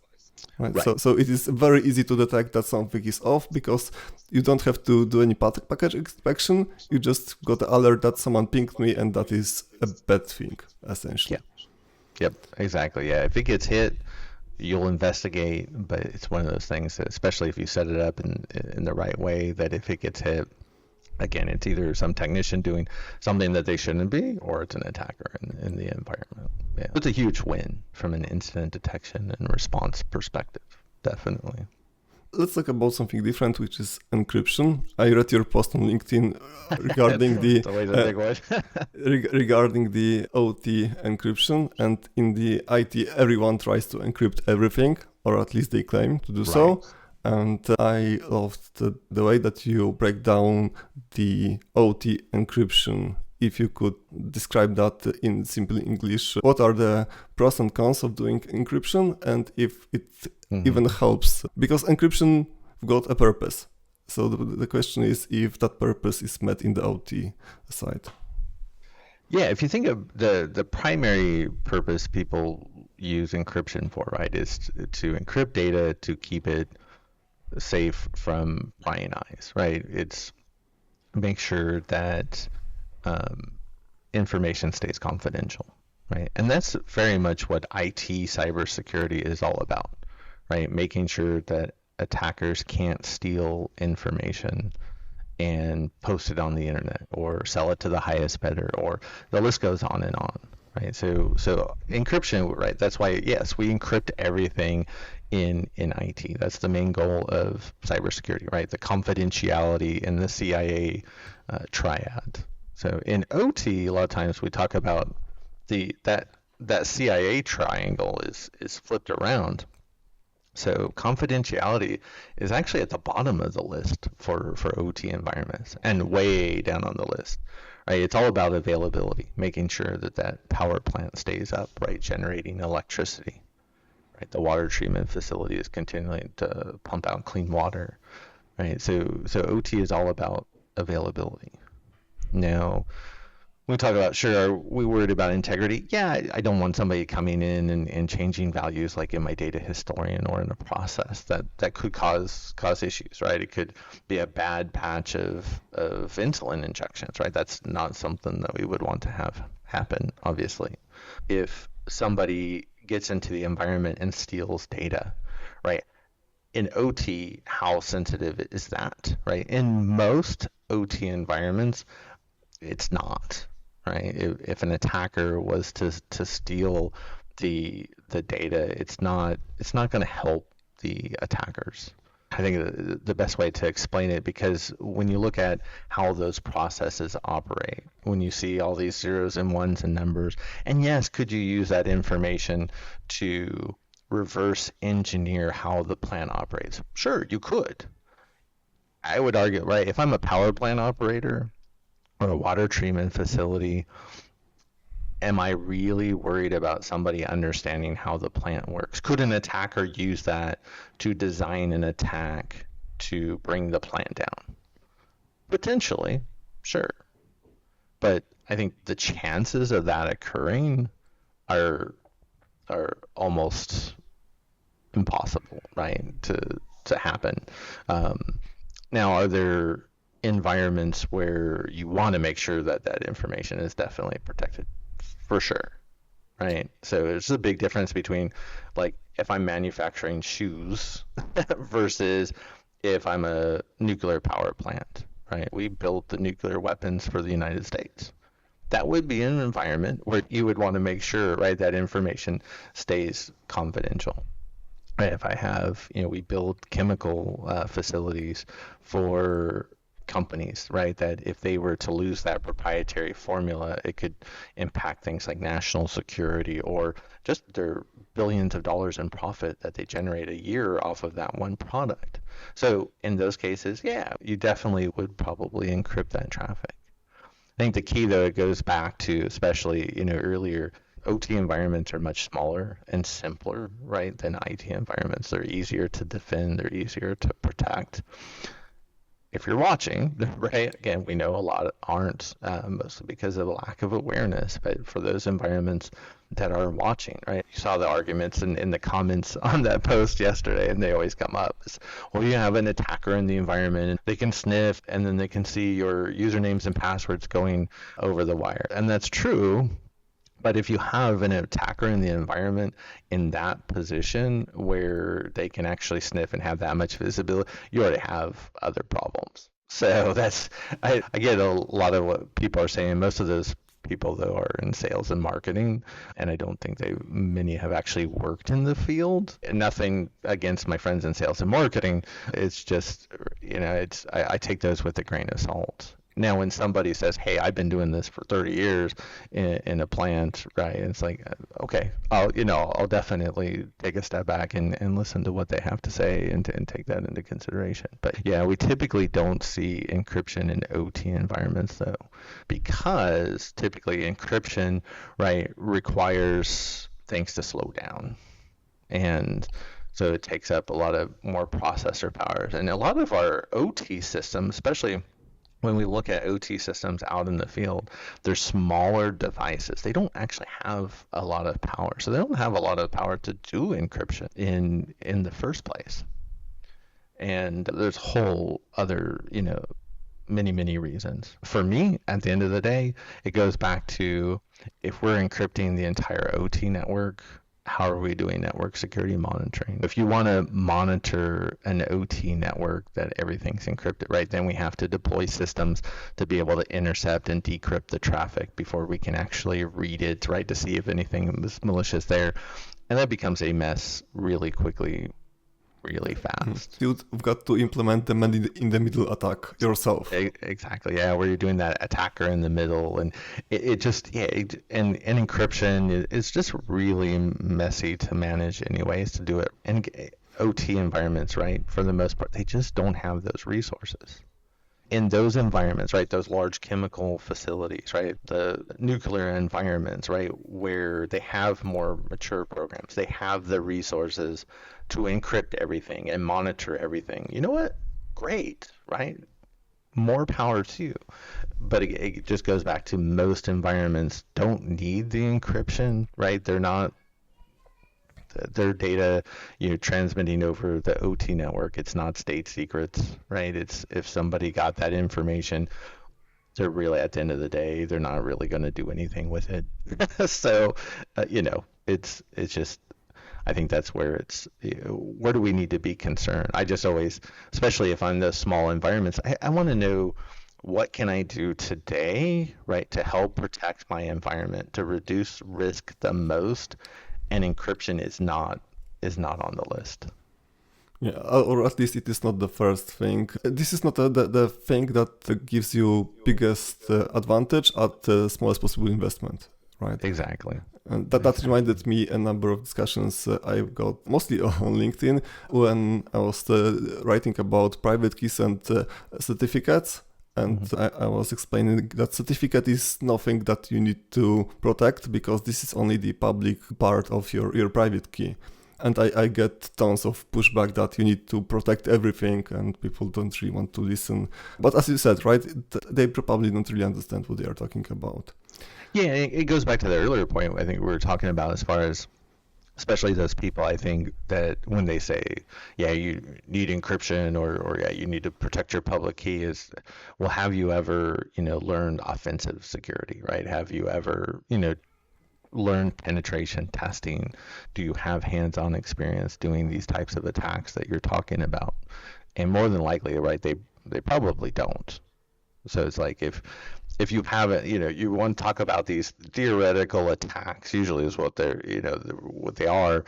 Right? So it is very easy to detect that something is off because you don't have to do any package inspection. You just got an alert that someone pinged me, and that is a bad thing, essentially. Yep, exactly. Yeah, if it gets hit, you'll investigate, but it's one of those things that, especially if you set it up in the right way, that if it gets hit, again, it's either some technician doing something that they shouldn't be, or it's an attacker in the environment. Yeah, it's a huge win from an incident detection and response perspective, definitely. Let's talk about something different, which is encryption. I read your post on LinkedIn regarding regarding the OT encryption, and in the IT, everyone tries to encrypt everything, or at least they claim to do so. And I loved the way that you break down the OT encryption. If you could describe that in simple English, what are the pros and cons of doing encryption, and if it even helps? Because encryption got a purpose. So the question is if that purpose is met in the OT side. Yeah, if you think of the primary purpose people use encryption for, right, is to encrypt data to keep it safe from prying eyes, right? It's make sure that information stays confidential, right? And that's very much what IT cybersecurity is all about, right? Making sure that attackers can't steal information and post it on the internet or sell it to the highest bidder, or the list goes on and on, right? So encryption, right? That's why, yes, we encrypt everything in IT. That's the main goal of cybersecurity, right? The confidentiality and the CIA triad. So in OT, a lot of times we talk about that CIA triangle is flipped around. So confidentiality is actually at the bottom of the list for OT environments and way down on the list, right? It's all about availability, making sure that power plant stays up, right? Generating electricity, right? The water treatment facility is continuing to pump out clean water, right? So OT is all about availability. Now, we talk about, sure, are we worried about integrity? Yeah, I don't want somebody coming in and changing values like in my data historian or in a process that could cause issues, right? It could be a bad patch of insulin injections, right? That's not something that we would want to have happen, obviously. If somebody gets into the environment and steals data, right? In OT, how sensitive is that, right? In most OT environments, it's not. Right? If an attacker was to steal the data, it's not going to help the attackers. I think the best way to explain it, because when you look at how those processes operate, when you see all these zeros and ones and numbers, and yes, could you use that information to reverse engineer how the plant operates? Sure, you could. I would argue, right, if I'm a power plant operator or a water treatment facility, am I really worried about somebody understanding how the plant works? Could an attacker use that to design an attack to bring the plant down? Potentially, sure. But I think the chances of that occurring are almost impossible, right, to happen. Now, are there environments where you want to make sure that information is definitely protected? For sure, right? So there's a big difference between, like, if I'm manufacturing shoes versus if I'm a nuclear power plant, right? We built the nuclear weapons for the United States. That would be an environment where you would want to make sure, right, that information stays confidential. Right? If I have, we build chemical facilities for companies, right, that if they were to lose that proprietary formula, it could impact things like national security or just their billions of dollars in profit that they generate a year off of that one product. So in those cases, yeah, you definitely would probably encrypt that traffic. I think the key, though, it goes back to, especially, earlier, OT environments are much smaller and simpler, right, than IT environments. They're easier to defend, they're easier to protect. If you're watching, right, again, we know a lot aren't, mostly because of a lack of awareness, but for those environments that are watching, right, you saw the arguments in the comments on that post yesterday, and they always come up. Well, you have an attacker in the environment, and they can sniff, and then they can see your usernames and passwords going over the wire. And that's true. But if you have an attacker in the environment in that position where they can actually sniff and have that much visibility, you already have other problems. So I get a lot of what people are saying. Most of those people, though, are in sales and marketing, and I don't think many have actually worked in the field. Nothing against my friends in sales and marketing. It's just, I take those with a grain of salt. Now, when somebody says, hey, I've been doing this for 30 years in a plant, right, it's like, okay, I'll definitely take a step back and listen to what they have to say and take that into consideration. But yeah, we typically don't see encryption in OT environments, though, because typically encryption, right, requires things to slow down. And so it takes up a lot of more processor powers. And a lot of our OT systems, especially when we look at OT systems out in the field, they're smaller devices. They don't actually have a lot of power. So they don't have a lot of power to do encryption in the first place. And there's whole other, many, many reasons. For me, at the end of the day, it goes back to, if we're encrypting the entire OT network, how are we doing network security monitoring? If you want to monitor an OT network that everything's encrypted, right, then we have to deploy systems to be able to intercept and decrypt the traffic before we can actually read it, right, to see if anything was malicious there. And that becomes a mess really quickly, really fast. You've got to implement the man in the middle attack yourself. Exactly, yeah, where you're doing that attacker in the middle, and it just, yeah, and encryption is just really messy to manage anyways to do it. And OT environments, right, for the most part, they just don't have those resources. In those environments, right, those large chemical facilities, right, the nuclear environments, right, where they have more mature programs, they have the resources to encrypt everything and monitor everything. You know what? Great, right? More power to you. But it just goes back to most environments don't need the encryption, right? They're not their data, transmitting over the OT network. It's not state secrets, right? It's if somebody got that information, they're really, at the end of the day, they're not really going to do anything with it. So, it's just, I think that's where where do we need to be concerned? I just always, especially if I'm those small environments, I want to know what can I do today, right, to help protect my environment, to reduce risk the most, and encryption is not on the list. Yeah, or at least it is not the first thing. This is not the thing that gives you biggest advantage at the smallest possible investment, right? Exactly. And that reminded me a number of discussions I've got mostly on LinkedIn when I was writing about private keys and certificates. And I was explaining that certificate is nothing that you need to protect because this is only the public part of your private key. And I get tons of pushback that you need to protect everything and people don't really want to listen. But as you said, right, they probably don't really understand what they are talking about. Yeah, it goes back to the earlier point I think we were talking about as far as, especially those people, I think, that when they say, yeah, you need encryption or yeah, you need to protect your public key is, well, have you ever, learned offensive security, right? Have you ever, learned penetration testing? Do you have hands-on experience doing these types of attacks that you're talking about? And more than likely, right, they probably don't. So it's like if you haven't, you want to talk about these theoretical attacks, usually is what they're, what they are,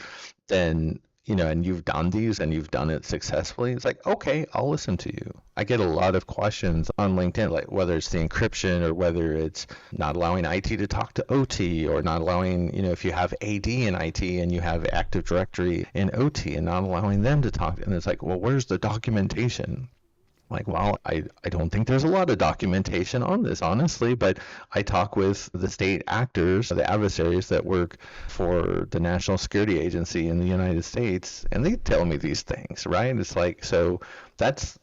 then, and you've done these and you've done it successfully, it's like, okay, I'll listen to you. I get a lot of questions on LinkedIn, like whether it's the encryption or whether it's not allowing IT to talk to OT or not allowing, if you have AD in IT and you have Active Directory in OT and not allowing them to talk. And it's like, well, where's the documentation? Like, well, I don't think there's a lot of documentation on this, honestly, but I talk with the state actors, the adversaries that work for the National Security Agency in the United States, and they tell me these things, right? It's like, so that's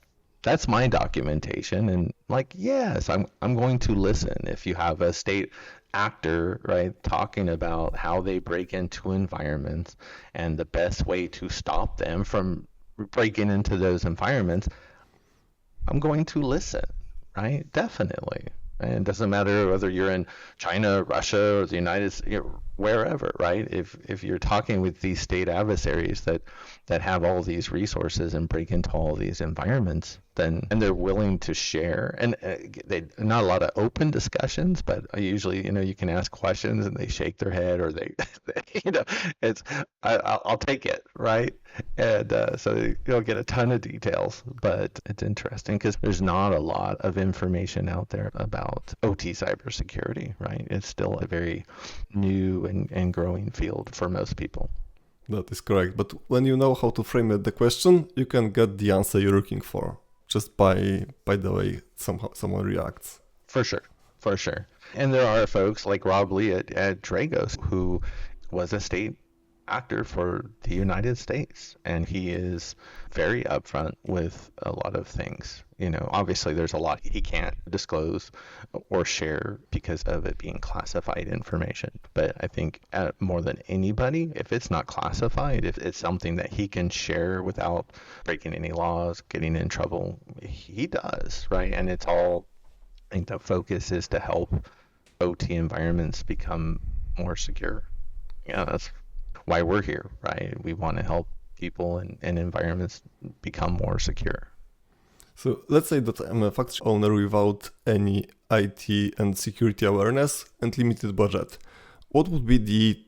my documentation, and like, yes, I'm going to listen. If you have a state actor, right, talking about how they break into environments and the best way to stop them from breaking into those environments, I'm going to listen, right? Definitely. And it doesn't matter whether you're in China, Russia, or the United States, wherever, right? If you're talking with these state adversaries that have all these resources and break into all these environments, then and they're willing to share, and they not a lot of open discussions, but usually, you can ask questions and they shake their head or they it's I'll take it, right? And so you don't get a ton of details, but it's interesting because there's not a lot of information out there about OT cybersecurity, right? It's still a very new and growing field for most people. That is correct. But when you know how to frame the question, you can get the answer you're looking for just by the way someone reacts. For sure. And there are folks like Rob Lee at Dragos who was a state actor for the United States, and he is very upfront with a lot of things. Obviously there's a lot he can't disclose or share because of it being classified information. But I think more than anybody, if it's not classified, if it's something that he can share without breaking any laws, getting in trouble, he does, right? And it's all, I think the focus is to help OT environments become more secure. Yeah, that's why we're here, right? We want to help people and environments become more secure. So let's say that I'm a factory owner without any IT and security awareness and limited budget. What would be the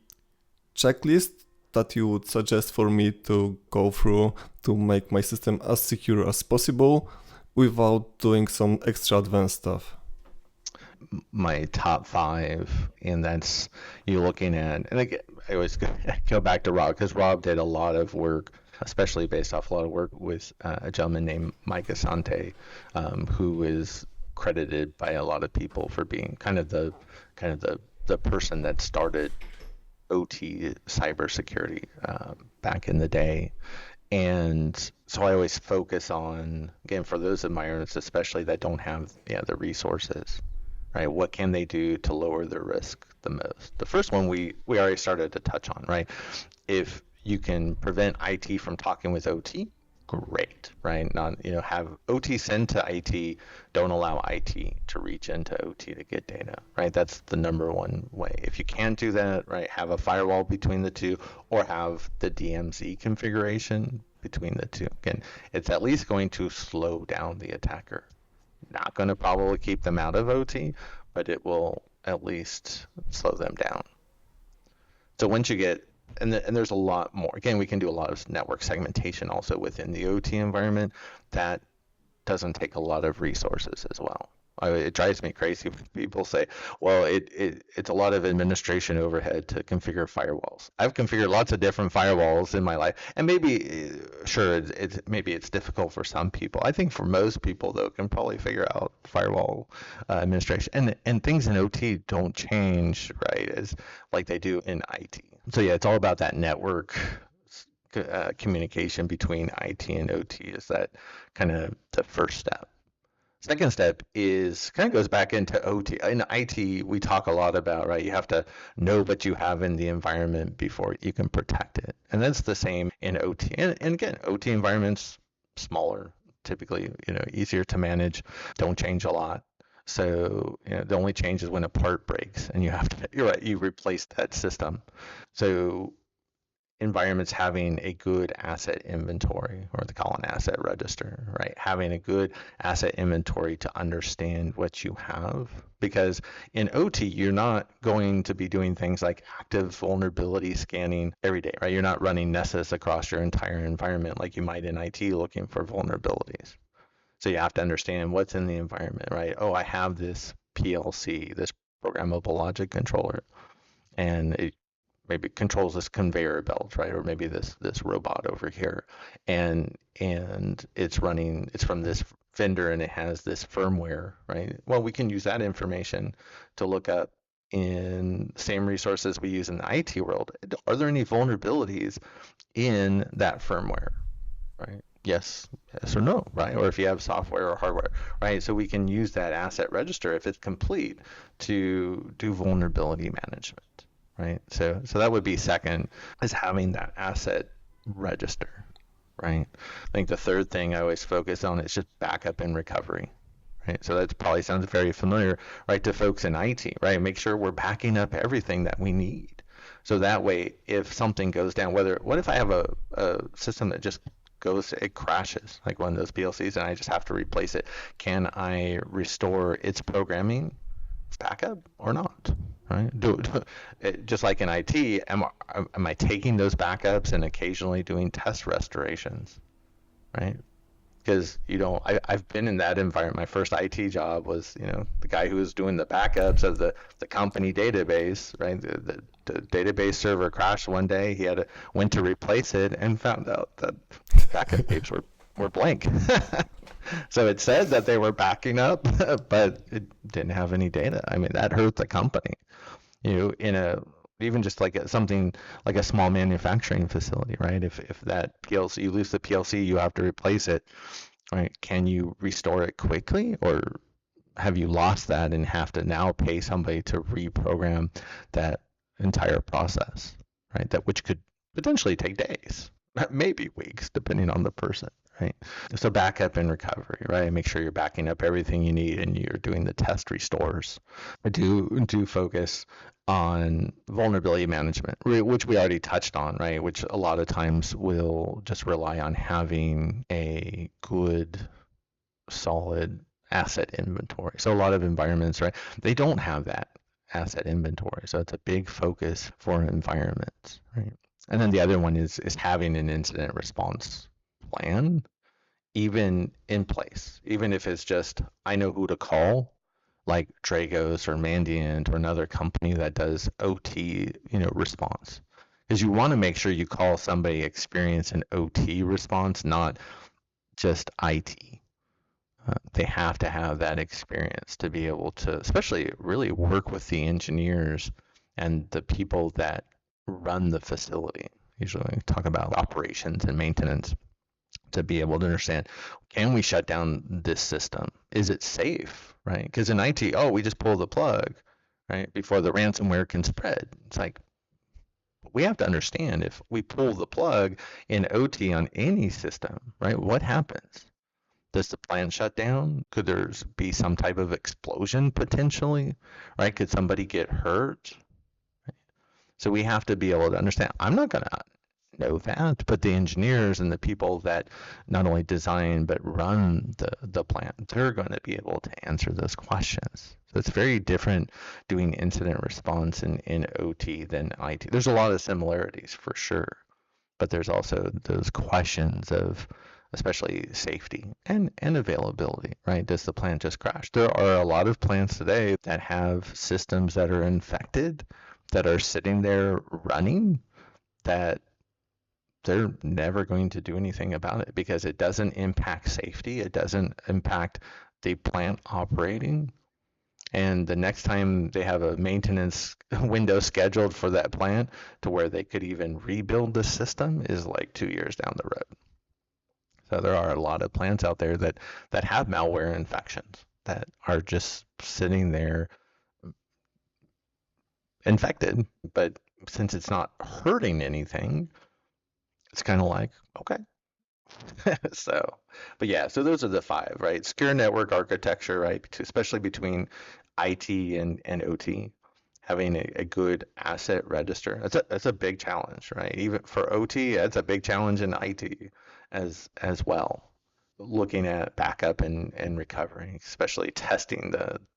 checklist that you would suggest for me to go through to make my system as secure as possible without doing some extra advanced stuff? My top 5, and that's you looking at, and again, I always go back to Rob, because Rob did a lot of work, especially based off a lot of work with a gentleman named Mike Asante, who is credited by a lot of people for being kind of the person that started OT cybersecurity back in the day. And so I always focus on, again, for those environments, especially that don't have the resources, right? What can they do to lower their risk the most? The first one we already started to touch on, right? If you can prevent IT from talking with OT, great, right? Not, have OT send to IT, don't allow IT to reach into OT to get data, right? That's the number one way. If you can't do that, right, have a firewall between the two, or have the DMZ configuration between the two. Again, it's at least going to slow down the attacker. Not going to probably keep them out of OT, but it will at least slow them down. So once you get, and there's a lot more. Again, we can do a lot of network segmentation also within the OT environment. That doesn't take a lot of resources as well. It drives me crazy when people say, well, it's a lot of administration overhead to configure firewalls. I've configured lots of different firewalls in my life, and maybe, sure, maybe it's difficult for some people. I think for most people, though, can probably figure out firewall administration. And things in OT don't change, right, as like they do in IT. So yeah, it's all about that network communication between IT and OT. Is that kind of the first step? Second step is kind of goes back into OT. In IT, we talk a lot about, right, you have to know what you have in the environment before you can protect it. And that's the same in OT. And again, OT environments, smaller, typically, easier to manage, don't change a lot. So the only change is when a part breaks and you have to, you're right, you replace that system. So environments having a good asset inventory, or they call an asset register, right? Having a good asset inventory to understand what you have. Because in OT, you're not going to be doing things like active vulnerability scanning every day, right? You're not running Nessus across your entire environment like you might in IT looking for vulnerabilities. So you have to understand what's in the environment, right? Oh, I have this PLC, this programmable logic controller, and it maybe controls this conveyor belt, right? Or maybe this robot over here, and it's from this vendor and it has this firmware, right? Well, we can use that information to look up in same resources we use in the IT world. Are there any vulnerabilities in that firmware, right? Yes or no, right? Or if you have software or hardware, right? So we can use that asset register, if it's complete, to do vulnerability management, right? So that would be second, is having that asset register, right? I think the third thing I always focus on is just backup and recovery, right? So that probably sounds very familiar, right, to folks in IT, right? Make sure we're backing up everything that we need. So that way, if something goes down, what if I have a system that just it crashes, like one of those PLCs, and I just have to replace it? Can I restore its programming backup or not? Right? Just like in IT, am I taking those backups and occasionally doing test restorations, right? Because I've been in that environment. My first IT job was the guy who was doing the backups of the company database, right? The database server crashed one day. He went to replace it and found out that backup tapes were blank. So it said that they were backing up, but it didn't have any data. I mean, that hurt the company. Even just like something like a small manufacturing facility, right? If that PLC, you lose the PLC, you have to replace it, right? Can you restore it quickly, or have you lost that and have to now pay somebody to reprogram that entire process, right? Which could potentially take days, maybe weeks, depending on the person, right? So backup and recovery, right? Make sure you're backing up everything you need and you're doing the test restores. I do focus on vulnerability management, which we already touched on, right? Which a lot of times will just rely on having a good, solid asset inventory. So a lot of environments, right, they don't have that asset inventory. So it's a big focus for environments, right? And then the other one is having an incident response plan, even in place, even if it's just I know who to call, like Dragos or Mandiant or another company that does OT, response. Because you want to make sure you call somebody experienced in OT response, not just IT. They have to have that experience to be able to, especially really work with the engineers and the people that run the facility. Usually we talk about operations and maintenance to be able to understand, can we shut down this system? Is it safe, right? Because in IT, oh, we just pull the plug, right, before the ransomware can spread. It's like, we have to understand if we pull the plug in OT on any system, right, what happens? Does the plant shut down? Could there be some type of explosion potentially, right? Could somebody get hurt? So we have to be able to understand. I'm not going to know that, but the engineers and the people that not only design but run the plant, they're going to be able to answer those questions. So it's very different doing incident response in OT than IT. There's a lot of similarities for sure, but there's also those questions of especially safety and availability, right? Does the plant just crash? There are a lot of plants today that have systems that are infected, that are sitting there running, that they're never going to do anything about it because it doesn't impact safety. It doesn't impact the plant operating. And the next time they have a maintenance window scheduled for that plant to where they could even rebuild the system is like 2 years down the road. So there are a lot of plants out there that have malware infections that are just sitting there infected, but since it's not hurting anything, it's kind of like, okay. So, but yeah, so those are the five, right? Secure network architecture, right? Especially between IT and OT, having a good asset register. That's a big challenge, right? Even for OT, that's a big challenge in IT as well. Looking at backup and recovery, especially testing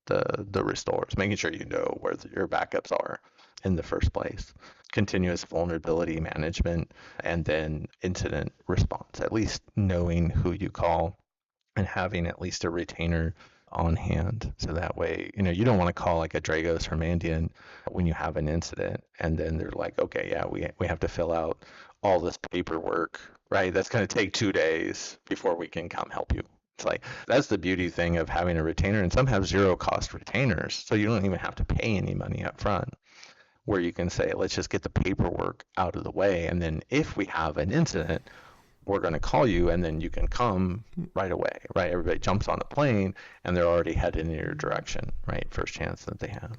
the restores, making sure you know where your backups are in the first place. Continuous vulnerability management, and then incident response, at least knowing who you call and having at least a retainer on hand. So that way, you don't want to call like a Dragos or Mandiant when you have an incident and then they're like, okay, yeah, we have to fill out all this paperwork, right? That's going to take 2 days before we can come help you. It's like, that's the beauty thing of having a retainer, and some have zero cost retainers. So you don't even have to pay any money up front, where you can say, let's just get the paperwork out of the way. And then if we have an incident, we're going to call you and then you can come right away, right? Everybody jumps on the plane and they're already headed in your direction, right? First chance that they have.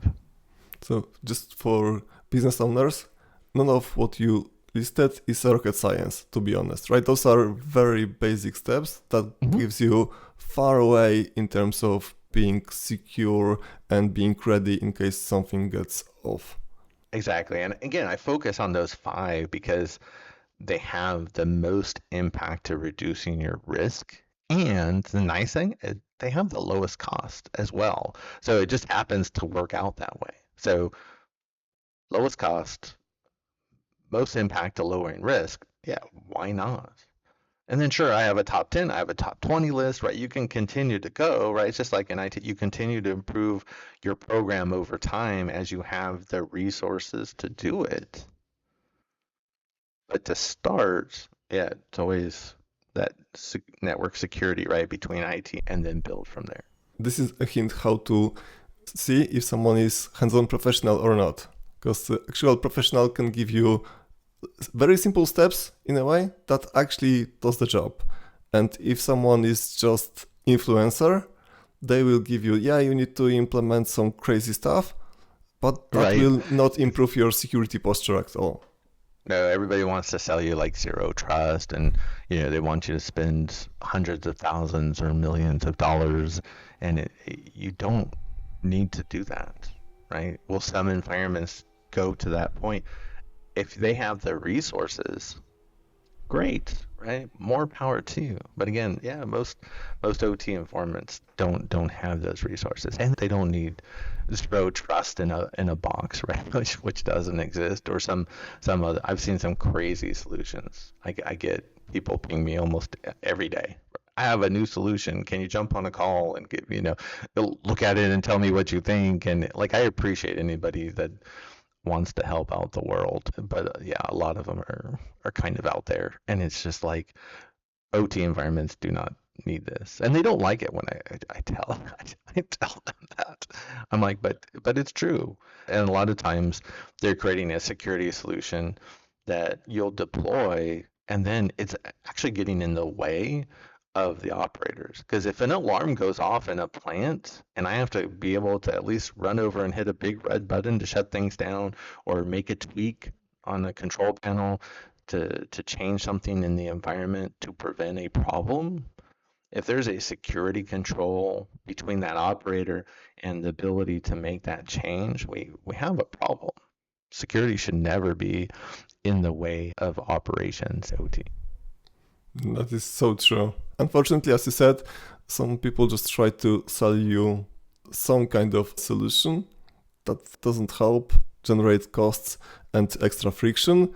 So just for business owners, none of what you listed is rocket science, to be honest, right? Those are very basic steps that gives you far away in terms of being secure and being ready in case something gets off. Exactly. And again, I focus on those five because they have the most impact to reducing your risk. And the nice thing is they have the lowest cost as well. So it just happens to work out that way. So lowest cost, most impact to lowering risk. Yeah, why not? And then sure, I have a top 10, I have a top 20 list, right? You can continue to go, right? It's just like in IT, you continue to improve your program over time as you have the resources to do it. But to start, yeah, it's always that network security, right, between IT and then build from there. This is a hint how to see if someone is hands-on professional or not. Because the actual professional can give you very simple steps in a way that actually does the job. And if someone is just influencer, they will give you, yeah, you need to implement some crazy stuff, but that will not improve your security posture at all. No, everybody wants to sell you like zero trust, and they want you to spend hundreds of thousands or millions of dollars, and you don't need to do that. right? Will some environments go to that point? If they have the resources, great, right? More power to you. But again, yeah, most OT environments don't have those resources, and they don't need zero trust in a box, right? Which doesn't exist, or some other. I've seen some crazy solutions. I get people ping me almost every day. I have a new solution. Can you jump on a call and give look at it and tell me what you think? And like, I appreciate anybody that wants to help out the world, but yeah, a lot of them are kind of out there, and it's just like OT environments do not need this, and they don't like it when I tell I tell them that. I'm like, but it's true, and a lot of times they're creating a security solution that you'll deploy, and then it's actually getting in the way of the operators. Because if an alarm goes off in a plant and I have to be able to at least run over and hit a big red button to shut things down or make a tweak on the control panel to change something in the environment to prevent a problem, if there's a security control between that operator and the ability to make that change, we have a problem. Security should never be in the way of operations OT. That is so true. Unfortunately, as you said, some people just try to sell you some kind of solution that doesn't help, generate costs and extra friction,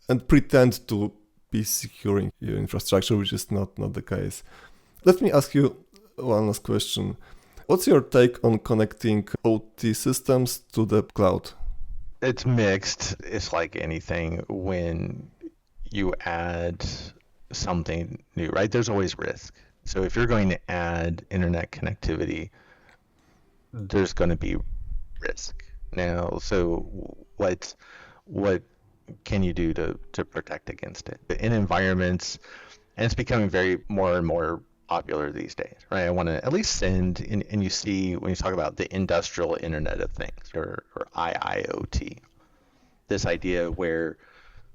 and pretend to be securing your infrastructure, which is not the case. Let me ask you one last question. What's your take on connecting OT systems to the cloud? It's mixed. It's like anything when you add something new, right? There's always risk. So if you're going to add internet connectivity, there's going to be risk. Now, so what can you do to protect against it? In environments, and it's becoming very more and more popular these days, right? I want to at least send, and you see when you talk about the industrial Internet of Things or IIoT, this idea where,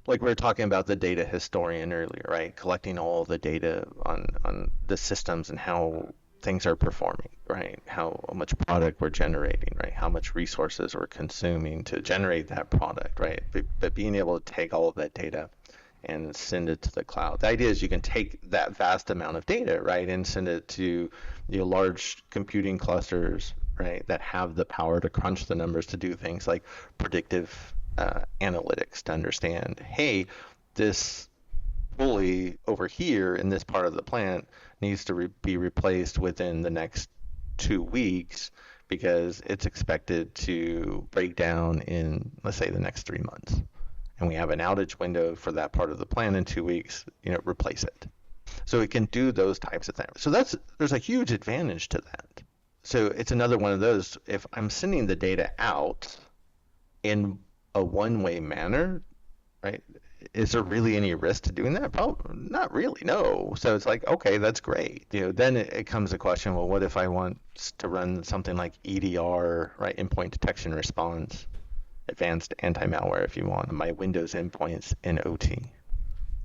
like we were talking about the data historian earlier, right? Collecting all the data on the systems and how things are performing, right? How much product we're generating, right? How much resources we're consuming to generate that product, right? But being able to take all of that data and send it to the cloud. The idea is you can take that vast amount of data, right, and send it to large computing clusters, right, that have the power to crunch the numbers to do things like predictive analytics to understand, hey, this pulley over here in this part of the plant needs to be replaced within the next 2 weeks because it's expected to break down in, let's say, the next 3 months. And we have an outage window for that part of the plant in 2 weeks, replace it. So it can do those types of things. So there's a huge advantage to that. So it's another one of those, if I'm sending the data out in a one-way manner, right? Is there really any risk to doing that? Probably not really, no. So it's like, okay, that's great. Then it comes a question, well, what if I want to run something like EDR, right? Endpoint detection response, advanced anti-malware if you want, my Windows endpoints in OT.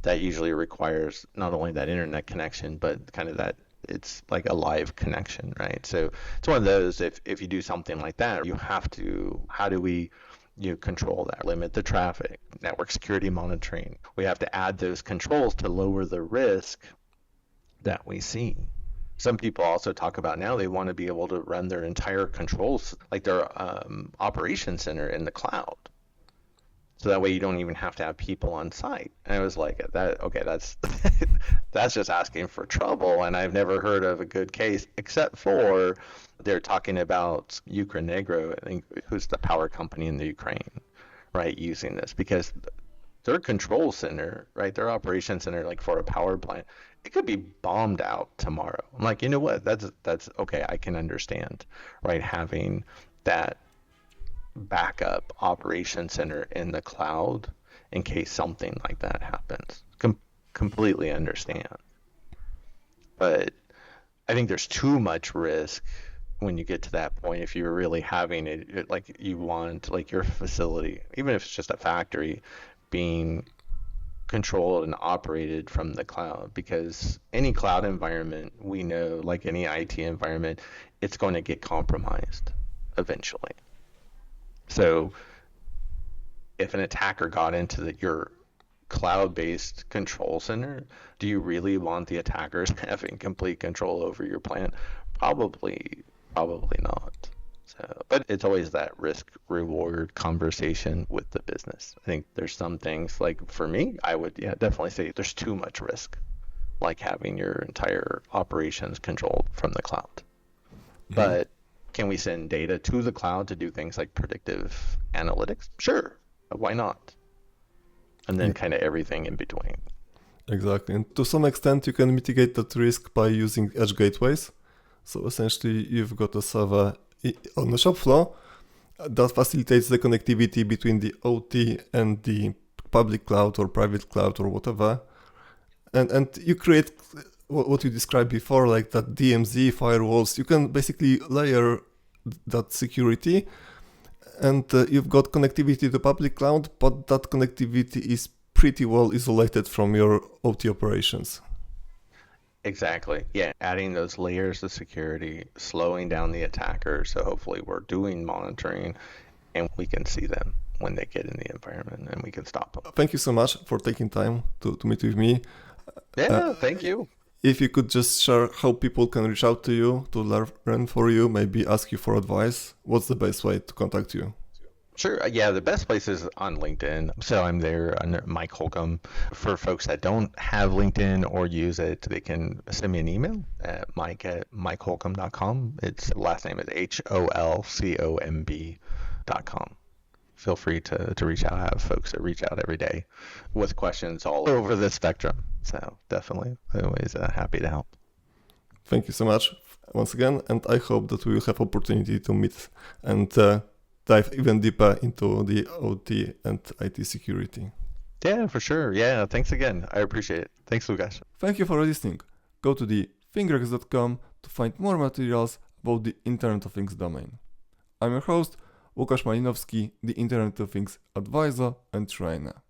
That usually requires not only that internet connection, but kind of that it's like a live connection, right? So it's one of those, if you do something like that, you have to, how do we control that, limit the traffic, network security monitoring. We have to add those controls to lower the risk that we see. Some people also talk about now they want to be able to run their entire controls, like their operation center in the cloud. So that way you don't even have to have people on site. And I was like, okay, that's that's just asking for trouble. And I've never heard of a good case, except for they're talking about Ukranegro, I think, who's the power company in the Ukraine, right, using this because their control center, right, their operation center, like for a power plant, it could be bombed out tomorrow. I'm like, you know what? That's okay. I can understand, right, having that backup operation center in the cloud in case something like that happens. Completely understand. But I think there's too much risk when you get to that point if you're really having it like you want, like your facility, even if it's just a factory, being controlled and operated from the cloud, because any cloud environment, we know, like any IT environment, it's going to get compromised eventually. So if an attacker got into your cloud-based control center, do you really want the attackers having complete control over your plant? Probably not. So, but it's always that risk-reward conversation with the business. I think there's some things, like for me, I would definitely say there's too much risk, like having your entire operations controlled from the cloud. But can we send data to the cloud to do things like predictive analytics? Sure. Why not? And then kind of everything in between. Exactly. And to some extent, you can mitigate that risk by using edge gateways. So essentially, you've got a server on the shop floor that facilitates the connectivity between the OT and the public cloud or private cloud or whatever. And you create what you described before, like that DMZ firewalls. You can basically layer that security, and you've got connectivity to public cloud, but that connectivity is pretty well isolated from your OT operations. Exactly. Yeah, adding those layers of security, slowing down the attacker. So hopefully we're doing monitoring and we can see them when they get in the environment and we can stop them. Thank you so much for taking time to meet with me. Yeah, thank you. If you could just share how people can reach out to you, to learn for you, maybe ask you for advice, what's the best way to contact you? Sure. Yeah, the best place is on LinkedIn. So I'm there under Mike Holcomb. For folks that don't have LinkedIn or use it, they can send me an email at mike@mikeholcomb.com. Its last name is HOLCOMB.com. Feel free to reach out. I have folks that reach out every day with questions all over the spectrum. So definitely always happy to help. Thank you so much once again. And I hope that we will have opportunity to meet and dive even deeper into the OT and IT security. Yeah, for sure. Yeah, thanks again. I appreciate it. Thanks, Lukasz. Thank you for listening. Go to the thingrex.com to find more materials about the Internet of Things domain. I'm your host, Łukasz Malinowski, the Internet of Things advisor and trainer.